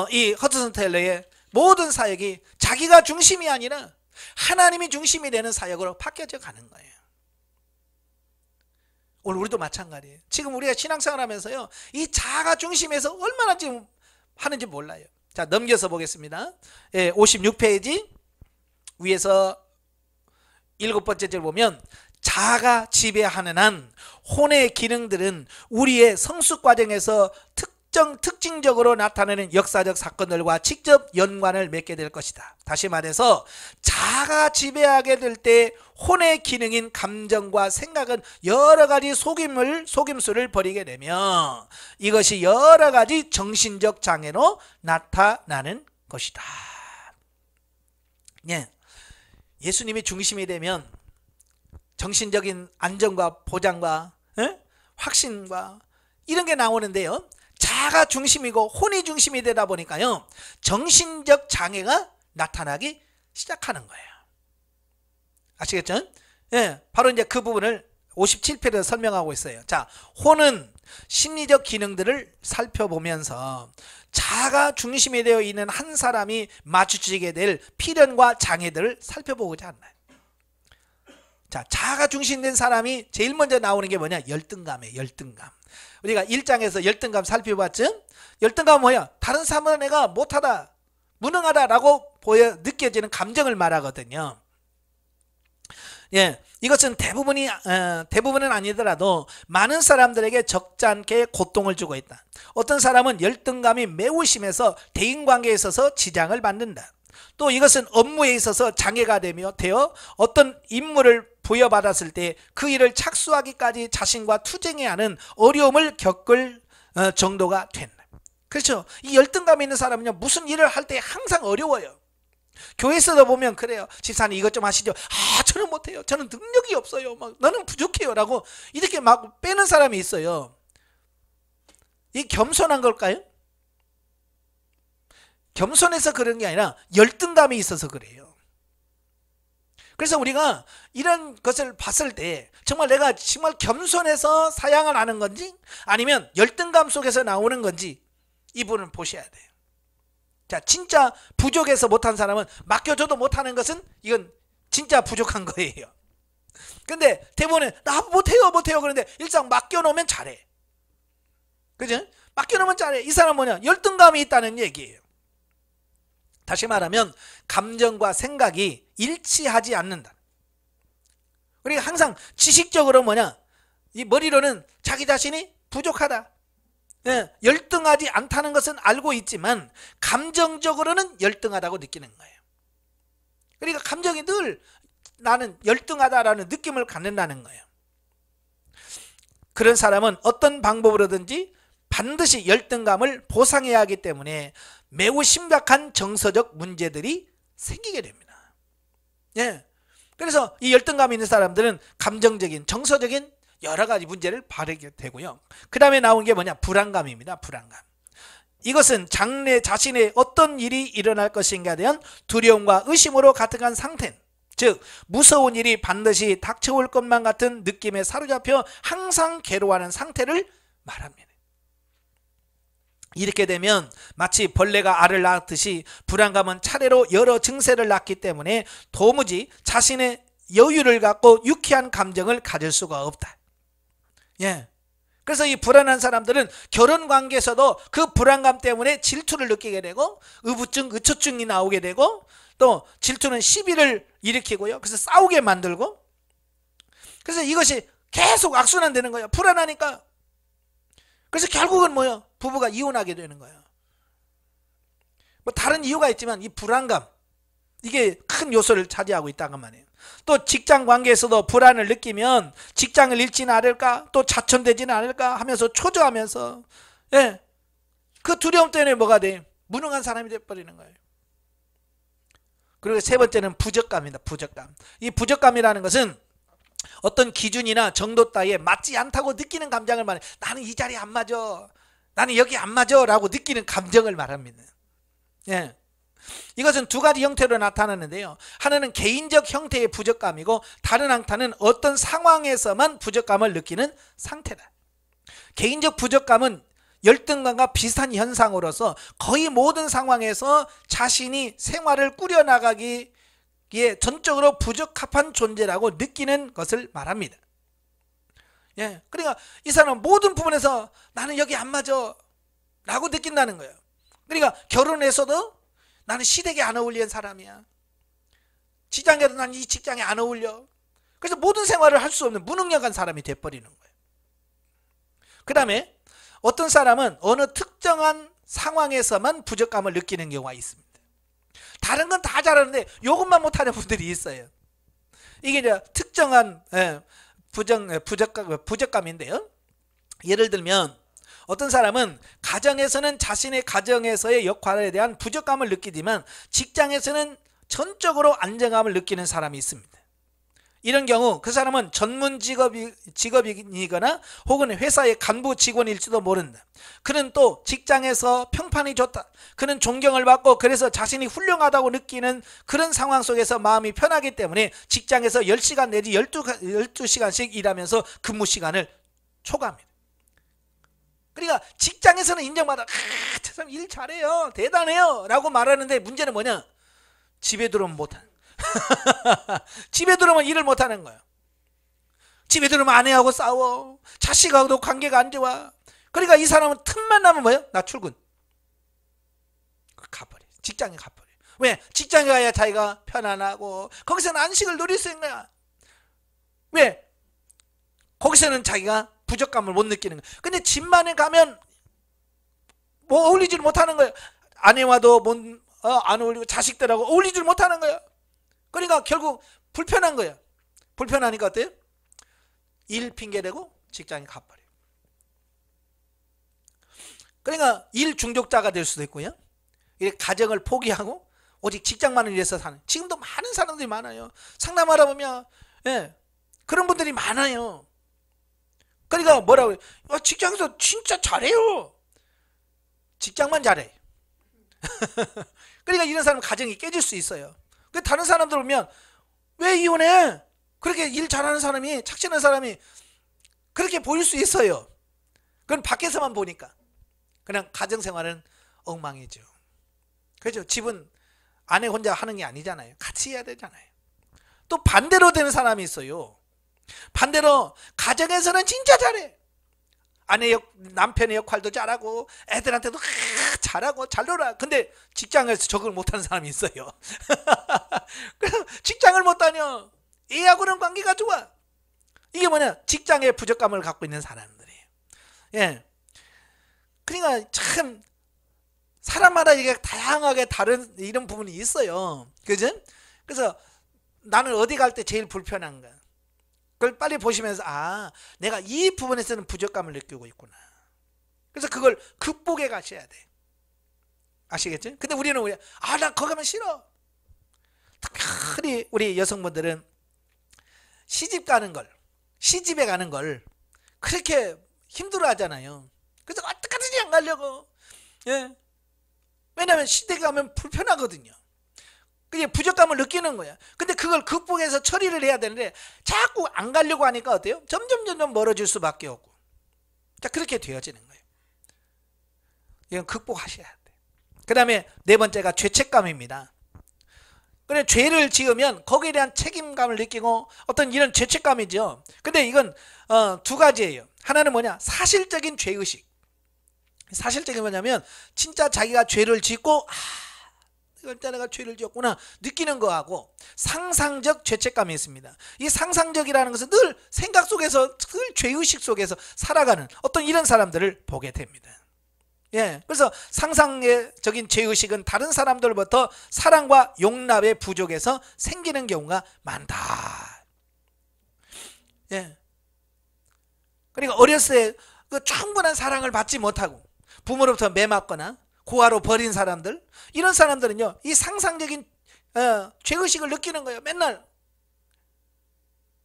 이 허드슨 테일러의 모든 사역이 자기가 중심이 아니라 하나님이 중심이 되는 사역으로 바뀌어져 가는 거예요. 오늘 우리도 마찬가지예요. 지금 우리가 신앙생활 하면서요 이 자아가 중심에서 얼마나 지금 하는지 몰라요. 자, 넘겨서 보겠습니다. 56페이지 위에서 7번째 줄 보면 자아가 지배하는 한 혼의 기능들은 우리의 성숙 과정에서 특징적으로 나타나는 역사적 사건들과 직접 연관을 맺게 될 것이다. 다시 말해서 자아가 지배하게 될 때 혼의 기능인 감정과 생각은 여러 가지 속임수를 벌이게 되며 이것이 여러 가지 정신적 장애로 나타나는 것이다. 예수님이 중심이 되면 정신적인 안정과 보장과 확신과 이런 게 나오는데요, 자아가 중심이고 혼이 중심이 되다 보니까요 정신적 장애가 나타나기 시작하는 거예요. 아시겠죠? 바로 이제 그 부분을 57페이지에서 설명하고 있어요. 자, 혼은 심리적 기능들을 살펴보면서 자아가 중심이 되어 있는 한 사람이 마주치게 될 필연과 장애들을 살펴보고자 한다. 자, 자아가 중심된 사람이 제일 먼저 나오는 게 뭐냐? 열등감이에요. 열등감. 우리가 1장에서 열등감 살펴봤죠? 열등감은 뭐야? 다른 사람은 내가 못하다, 무능하다라고 느껴지는 감정을 말하거든요. 이것은 대부분은 아니더라도 많은 사람들에게 적잖게 고통을 주고 있다. 어떤 사람은 열등감이 매우 심해서 대인관계에 있어서 지장을 받는다. 또 이것은 업무에 있어서 장애가 되어 어떤 임무를 부여받았을 때 그 일을 착수하기까지 자신과 투쟁해야 하는 어려움을 겪을 정도가 된다. 그렇죠. 이 열등감이 있는 사람은요, 무슨 일을 할 때 항상 어려워요. 교회에서도 보면 그래요. 집사님 이것 좀 하시죠. 아, 저는 못해요. 저는 능력이 없어요. 막 나는 부족해요. 라고 이렇게 막 빼는 사람이 있어요. 이 겸손한 걸까요? 겸손해서 그런 게 아니라 열등감이 있어서 그래요. 그래서 우리가 이런 것을 봤을 때 정말 내가 정말 겸손해서 사양을 하는 건지 아니면 열등감 속에서 나오는 건지 이 부분을 보셔야 돼요. 자, 진짜 부족해서 못한 사람은 맡겨줘도 못하는 것은 이건 진짜 부족한 거예요. 근데 대부분은 나 못해요 그런데 일상 맡겨놓으면 잘해. 그죠? 맡겨놓으면 잘해. 이 사람은 뭐냐? 열등감이 있다는 얘기예요. 다시 말하면 감정과 생각이 일치하지 않는다. 우리가 항상 지식적으로 뭐냐? 이 머리로는 자기 자신이 부족하다, 열등하지 않다는 것은 알고 있지만 감정적으로는 열등하다고 느끼는 거예요. 그러니까 감정이 늘 나는 열등하다라는 느낌을 갖는다는 거예요. 그런 사람은 어떤 방법으로든지 반드시 열등감을 보상해야 하기 때문에 매우 심각한 정서적 문제들이 생기게 됩니다. 그래서 이 열등감이 있는 사람들은 감정적인, 정서적인 여러 가지 문제를 발휘하게 되고요. 그 다음에 나온 게 뭐냐? 불안감입니다. 불안감. 이것은 장래 자신의 어떤 일이 일어날 것인가에 대한 두려움과 의심으로 가득한 상태, 즉 무서운 일이 반드시 닥쳐올 것만 같은 느낌에 사로잡혀 항상 괴로워하는 상태를 말합니다. 이렇게 되면 마치 벌레가 알을 낳듯이 불안감은 차례로 여러 증세를 낳기 때문에 도무지 자신의 여유를 갖고 유쾌한 감정을 가질 수가 없다. 그래서 이 불안한 사람들은 결혼 관계에서도 그 불안감 때문에 질투를 느끼게 되고 의부증, 의초증이 나오게 되고 또 질투는 시비를 일으키고요. 그래서 싸우게 만들고, 그래서 이것이 계속 악순환되는 거예요. 불안하니까. 그래서 결국은 뭐예요? 부부가 이혼하게 되는 거예요. 뭐 다른 이유가 있지만 이 불안감, 이게 큰 요소를 차지하고 있다는 말이에요. 또 직장 관계에서도 불안을 느끼면 직장을 잃지는 않을까, 또 자천되지는 않을까 하면서 초조하면서, 그 두려움 때문에 뭐가 돼? 무능한 사람이 돼버리는 거예요. 그리고 세 번째는 부적감입니다. 부적감. 이 부적감이라는 것은 어떤 기준이나 정도 따위에 맞지 않다고 느끼는 감정을 말해. 나는 이 자리에 안 맞아, 나는 여기 안 맞아 라고 느끼는 감정을 말합니다. 이것은 두 가지 형태로 나타나는데요. 하나는 개인적 형태의 부적감이고 다른 한타는 어떤 상황에서만 부적감을 느끼는 상태다. 개인적 부적감은 열등감과 비슷한 현상으로서 거의 모든 상황에서 자신이 생활을 꾸려나가기에 전적으로 부적합한 존재라고 느끼는 것을 말합니다. 그러니까 이 사람은 모든 부분에서 나는 여기 안 맞아 라고 느낀다는 거예요. 그러니까 결혼해서도 나는 시댁에 안 어울리는 사람이야. 직장에도 난 이 직장에 안 어울려. 그래서 모든 생활을 할 수 없는 무능력한 사람이 돼버리는 거예요. 그 다음에 어떤 사람은 어느 특정한 상황에서만 부적감을 느끼는 경우가 있습니다. 다른 건 다 잘하는데 이것만 못하는 분들이 있어요. 이게 이제 특정한 부적감인데요. 예를 들면 어떤 사람은 가정에서는 자신의 가정에서의 역할에 대한 부족감을 느끼지만 직장에서는 전적으로 안정감을 느끼는 사람이 있습니다. 이런 경우 그 사람은 전문 직업이거나 혹은 회사의 간부 직원일지도 모른다. 그는 또 직장에서 평판이 좋다, 그는 존경을 받고 그래서 자신이 훌륭하다고 느끼는 그런 상황 속에서 마음이 편하기 때문에 직장에서 10시간 내지 12시간씩 일하면서 근무 시간을 초과합니다. 그러니까 직장에서는 인정받아, 저 사람 일 잘해요, 대단해요 라고 말하는데 문제는 뭐냐? 집에 들어오면 못하는 집에 들어오면 일을 못하는 거예요. 집에 들어오면 아내하고 싸워, 자식하고도 관계가 안 좋아. 그러니까 이 사람은 틈만 나면 뭐예요? 나 출근 가버려. 직장에 가버려. 왜? 직장에 가야 자기가 편안하고 거기서는 안식을 누릴 수 있는 거야. 왜? 거기서는 자기가 부족감을 못 느끼는 거예요. 근데 집만에 가면 뭐 어울리지를 못하는 거예요. 아내와도 안 어울리고 자식들하고 어울리지를 못하는 거예요. 그러니까 결국 불편한 거예요. 불편하니까 어때요? 일 핑계대고 직장에 가버려요. 그러니까 일 중독자가 될 수도 있고요. 이 가정을 포기하고 오직 직장만을 위해서 사는, 지금도 많은 사람들이 많아요. 상담하다 보면 예, 그런 분들이 많아요. 그러니까 뭐라고 해요? 직장에서 진짜 잘해요. 직장만 잘해. 그러니까 이런 사람은 가정이 깨질 수 있어요. 다른 사람들 보면 왜 이혼해? 그렇게 일 잘하는 사람이, 착실한 사람이 그렇게 보일 수 있어요. 그건 밖에서만 보니까. 그냥 가정생활은 엉망이죠. 그렇죠? 집은 아내 혼자 하는 게 아니잖아요. 같이 해야 되잖아요. 또 반대로 되는 사람이 있어요. 반대로 가정에서는 진짜 잘해. 남편의 역할도 잘하고 애들한테도 잘하고 잘 놀아. 근데 직장에서 적응을 못하는 사람이 있어요. 직장을 못 다녀. 애하고는 관계가 좋아. 이게 뭐냐? 직장의 부족감을 갖고 있는 사람들이에요. 예. 그러니까 참 사람마다 이게 다양하게 다른 이런 부분이 있어요. 그죠? 그래서 나는 어디 갈 때 제일 불편한가? 그걸 빨리 보시면서 내가 이 부분에서는 부족감을 느끼고 있구나. 그래서 그걸 극복해 가셔야 돼. 아시겠죠? 근데 우리는 나 거기 가면 싫어. 특별히 우리 여성분들은 시집에 가는 걸 그렇게 힘들어 하잖아요. 그래서 어떡하든지 안 가려고. 예. 왜냐하면 시댁에 가면 불편하거든요. 그게 부족감을 느끼는 거야. 근데 그걸 극복해서 처리를 해야 되는데 자꾸 안 가려고 하니까 어때요? 점점 멀어질 수밖에 없고. 자, 그렇게 되어지는 거예요. 이건 극복하셔야 돼. 그 다음에 네 번째가 죄책감입니다. 그래, 죄를 지으면 거기에 대한 책임감을 느끼고 어떤 이런 죄책감이죠. 근데 이건 두 가지예요. 하나는 뭐냐? 사실적인 죄의식. 사실적인 뭐냐면 진짜 자기가 죄를 짓고 이걸 내가 죄를 지었구나 느끼는 거하고, 상상적 죄책감이 있습니다. 이 상상적이라는 것은 늘 생각 속에서, 늘 죄의식 속에서 살아가는 어떤 이런 사람들을 보게 됩니다. 예, 그래서 상상적인 죄의식은 다른 사람들부터 사랑과 용납의 부족에서 생기는 경우가 많다. 예, 그러니까 어렸을 때 그 충분한 사랑을 받지 못하고 부모로부터 매맞거나 고아로 버린 사람들, 이런 사람들은요, 이 상상적인 죄의식을 느끼는 거예요. 맨날.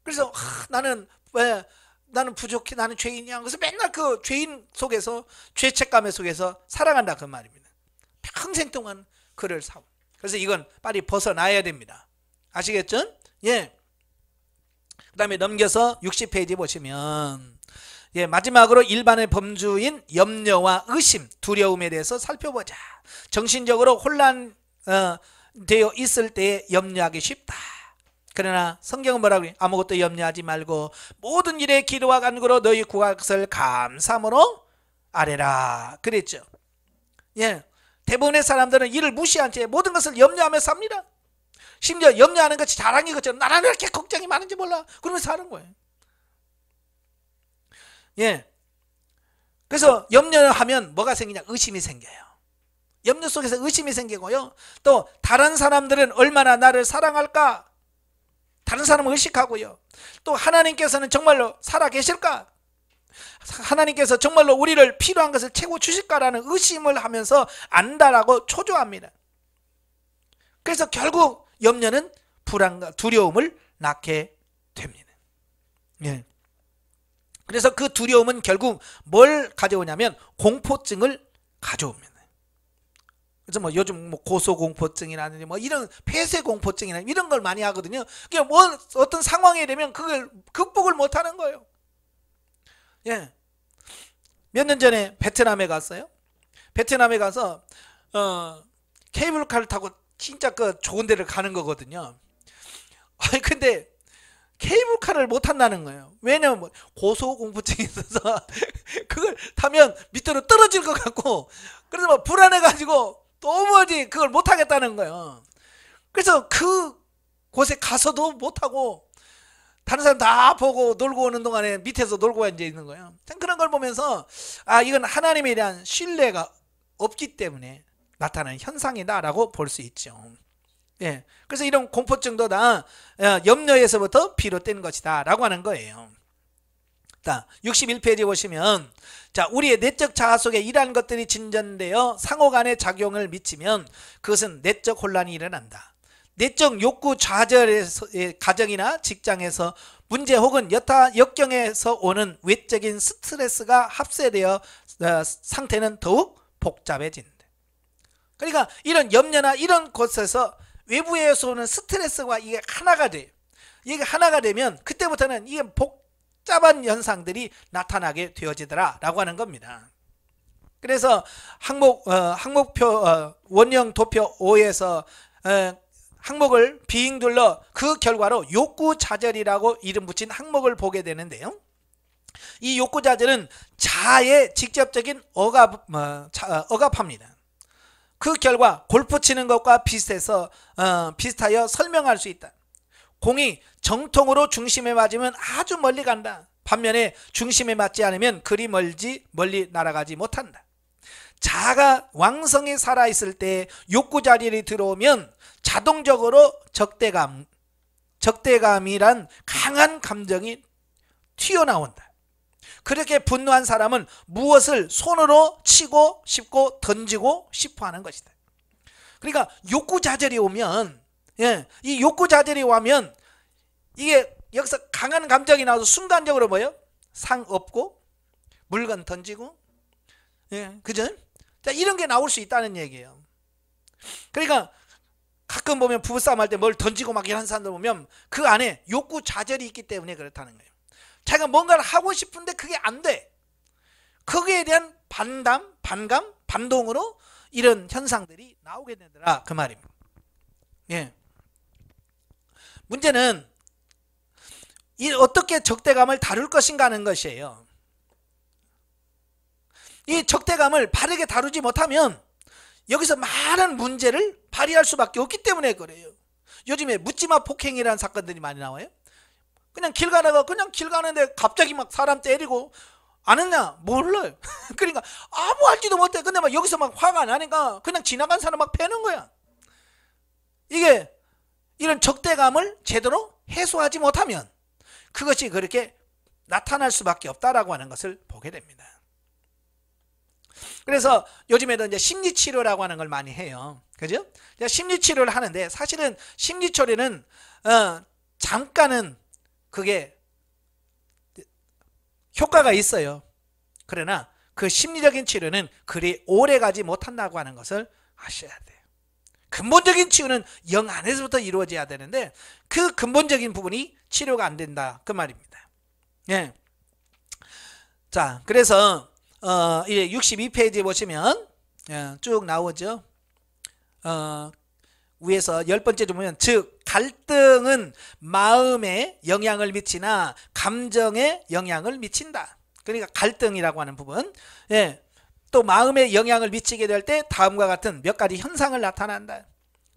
그래서 나는 부족해, 나는 죄인이야. 그래서 맨날 그 죄인 속에서, 죄책감 속에서 살아간다, 그 말입니다. 평생 동안 그를 사고. 그래서 이건 빨리 벗어나야 됩니다. 아시겠죠? 예. 그 다음에 넘겨서 60페이지 보시면, 예, 마지막으로 일반의 범주인 염려와 의심, 두려움에 대해서 살펴보자. 정신적으로 혼란되어 있을 때 염려하기 쉽다. 그러나 성경은 뭐라고 해요? 아무것도 염려하지 말고 모든 일에 기도와 간구로 너희 구할 것을 감사함으로 아뢰라. 그랬죠. 예, 대부분의 사람들은 이를 무시한 채 모든 것을 염려하며 삽니다. 심지어 염려하는 것이 자랑인 것처럼 나는 왜 이렇게 걱정이 많은지 몰라. 그러면서 사는 거예요. 예. 그래서 염려하면 뭐가 생기냐? 의심이 생겨요. 염려 속에서 의심이 생기고요. 또 다른 사람들은 얼마나 나를 사랑할까? 다른 사람을 의식하고요. 또 하나님께서는 정말로 살아 계실까? 하나님께서 정말로 우리를 필요한 것을 채워 주실까라는 의심을 하면서 안다라고 초조합니다. 그래서 결국 염려는 불안과 두려움을 낳게 됩니다. 예. 그래서 그 두려움은 결국 뭘 가져오냐면 공포증을 가져옵니다. 그래서 요즘 고소공포증이라든지 이런 폐쇄공포증이나 이런 걸 많이 하거든요. 그러니까 어떤 상황이 되면 그걸 극복을 못 하는 거예요. 예. 몇 년 전에 베트남에 갔어요. 베트남에 가서 케이블카를 타고 진짜 그 좋은 데를 가는 거거든요. 근데 케이블카를 못 탄다는 거예요. 왜냐면 고소공포증이 있어서 그걸 타면 밑으로 떨어질 것 같고, 그래서 불안해가지고 도무지 그걸 못 하겠다는 거예요. 그래서 그 곳에 가서도 못 하고 다른 사람 다 보고 놀고 오는 동안에 밑에서 놀고 앉아 있는 거예요. 그런 걸 보면서 이건 하나님에 대한 신뢰가 없기 때문에 나타나는 현상이다라고 볼 수 있죠. 예, 그래서 이런 공포증도 다 염려에서부터 비롯된 것이다 라고 하는 거예요. 자, 61페이지 보시면, 자, 우리의 내적 자아 속에 이러한 것들이 진전되어 상호 간의 작용을 미치면 그것은 내적 혼란이 일어난다. 내적 욕구 좌절의 가정이나 직장에서 문제 혹은 여타 역경에서 오는 외적인 스트레스가 합세되어 상태는 더욱 복잡해진다. 그러니까 이런 염려나 이런 곳에서 외부에서 오는 스트레스가 이게 하나가 돼요. 이게 하나가 되면 그때부터는 이게 복잡한 현상들이 나타나게 되어지더라 라고 하는 겁니다. 그래서 항목표 원형 도표 5에서 항목을 빙 둘러 그 결과로 욕구좌절이라고 이름 붙인 항목을 보게 되는데요. 이 욕구좌절은 자아의 직접적인 억압합니다. 그 결과 골프 치는 것과 비슷하여 설명할 수 있다. 공이 정통으로 중심에 맞으면 아주 멀리 간다. 반면에 중심에 맞지 않으면 그리 멀리 날아가지 못한다. 자아가 왕성히 살아있을 때 욕구자리에 들어오면 자동적으로 적대감이란 강한 감정이 튀어나온다. 그렇게 분노한 사람은 무엇을 손으로 치고 싶고 던지고 싶어 하는 것이다. 그러니까 욕구자절이 오면, 이 욕구자절이 오면 이게 여기서 강한 감정이 나와서 순간적으로 뭐예요? 상 업고 물건 던지고, 그죠? 자, 이런 게 나올 수 있다는 얘기예요. 그러니까 가끔 보면 부부싸움 할 때 뭘 던지고 막 이런 사람들 보면 그 안에 욕구좌절이 있기 때문에 그렇다는 거예요. 자기가 뭔가를 하고 싶은데 그게 안 돼. 거기에 대한 반감, 반동으로 이런 현상들이 나오게 되더라 그 말입니다. 문제는 어떻게 적대감을 다룰 것인가 하는 것이에요. 이 적대감을 바르게 다루지 못하면 여기서 많은 문제를 발휘할 수밖에 없기 때문에 그래요. 요즘에 묻지마 폭행이라는 사건들이 많이 나와요. 그냥 길 가는데 갑자기 막 사람 때리고 안 했냐? 몰라요. 그러니까 아무 알지도 못해. 근데 막 여기서 막 화가 나니까 그냥 지나간 사람 막 패는 거야. 이게 이런 적대감을 제대로 해소하지 못하면 그것이 그렇게 나타날 수밖에 없다라고 하는 것을 보게 됩니다. 그래서 요즘에도 이제 심리치료라고 하는 걸 많이 해요. 그죠? 심리치료를 하는데 사실은 심리치료는 잠깐은 그게 효과가 있어요. 그러나 그 심리적인 치료는 그리 오래 가지 못한다고 하는 것을 아셔야 돼요. 근본적인 치유는 영 안에서부터 이루어져야 되는데 그 근본적인 부분이 치료가 안 된다 그 말입니다. 자, 그래서 이제 62페이지에 보시면 쭉 나오죠. 위에서 10번째 보면 즉 갈등은 마음에 영향을 미치나 감정에 영향을 미친다. 그러니까 갈등이라고 하는 부분, 또 마음에 영향을 미치게 될 때 다음과 같은 몇 가지 현상을 나타난다.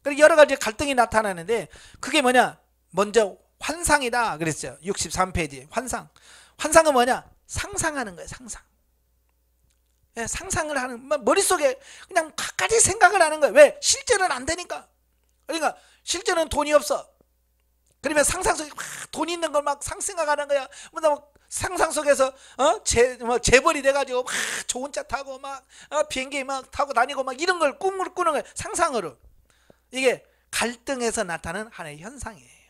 그리고 여러 가지 갈등이 나타나는데 그게 뭐냐? 먼저 환상이다 그랬죠. 63페이지 환상은 뭐냐? 상상하는 거예요. 상상을 하는, 머릿속에 그냥 갖가지 생각을 하는 거예요. 왜? 실제로는 안 되니까. 그러니까 실제로는 돈이 없어. 그러면 상상 속에 막 돈 있는 걸 막 상생각하는 거야. 상상 속에서 재벌이 돼가지고 막 좋은 차 타고 막 비행기 막 타고 다니고 막 이런 걸 꿈을 꾸는 거예요. 상상으로. 이게 갈등에서 나타나는 하나의 현상이에요.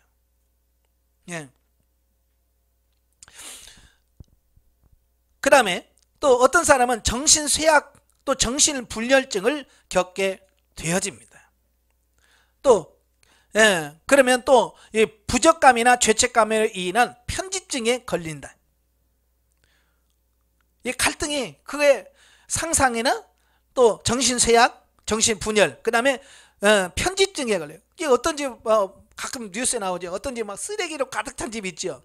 그 다음에 또 어떤 사람은 정신쇠약 또 정신불면증을 겪게 되어집니다. 또 그러면 또 부적감이나 죄책감에 인한 편집증에 걸린다. 이 갈등이 그게 상상이나 또 정신쇠약, 정신분열, 그 다음에 편집증에 걸려요. 이게 어떤지 가끔 뉴스에 나오죠. 어떤지 막 쓰레기로 가득 찬 집 있죠.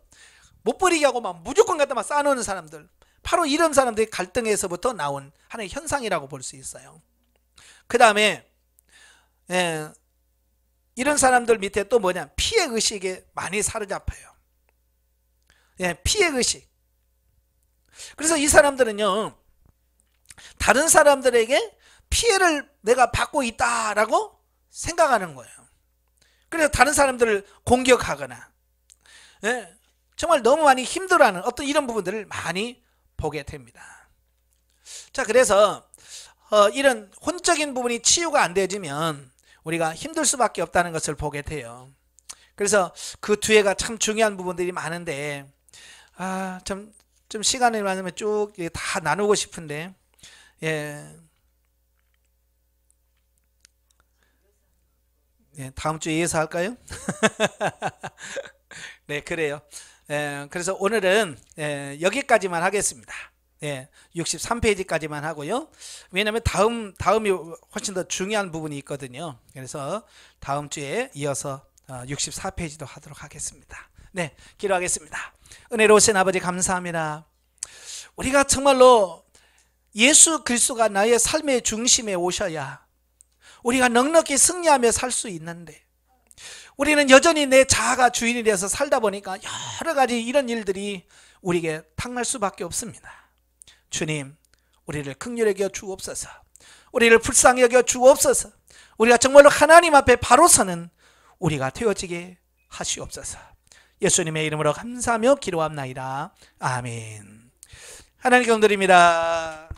못 버리게 하고 막 무조건 갖다 막 쌓아놓는 사람들. 바로 이런 사람들이 갈등에서부터 나온 하나의 현상이라고 볼 수 있어요. 그 다음에 이런 사람들 밑에 또 뭐냐? 피해의식에 많이 사로잡혀요. 피해의식. 그래서 이 사람들은요, 다른 사람들에게 피해를 내가 받고 있다라고 생각하는 거예요. 그래서 다른 사람들을 공격하거나 정말 너무 많이 힘들어하는 어떤 이런 부분들을 많이 보게 됩니다. 자, 그래서 이런 혼적인 부분이 치유가 안 되어지면 우리가 힘들 수밖에 없다는 것을 보게 돼요. 그래서 그 뒤에가 참 중요한 부분들이 많은데 좀 시간이 많으면 쭉 다 나누고 싶은데 예, 다음 주에 이어서 할까요? 네, 그래요. 그래서 오늘은 여기까지만 하겠습니다. 63페이지까지만 하고요. 왜냐하면 다음이 훨씬 더 중요한 부분이 있거든요. 그래서 다음 주에 이어서 64페이지도 하도록 하겠습니다. 네, 기도하겠습니다. 은혜로우신 아버지 감사합니다. 우리가 정말로 예수 그리스도가 나의 삶의 중심에 오셔야 우리가 넉넉히 승리하며 살 수 있는데 우리는 여전히 내 자아가 주인이 되어서 살다 보니까 여러 가지 이런 일들이 우리에게 탕날 수밖에 없습니다. 주님, 우리를 긍휼히 여겨 주옵소서. 우리를 불쌍히 여겨 주옵소서. 우리가 정말로 하나님 앞에 바로 서는 우리가 되어지게 하시옵소서. 예수님의 이름으로 감사하며 기도합나이다. 아멘. 하나님 감사드립니다.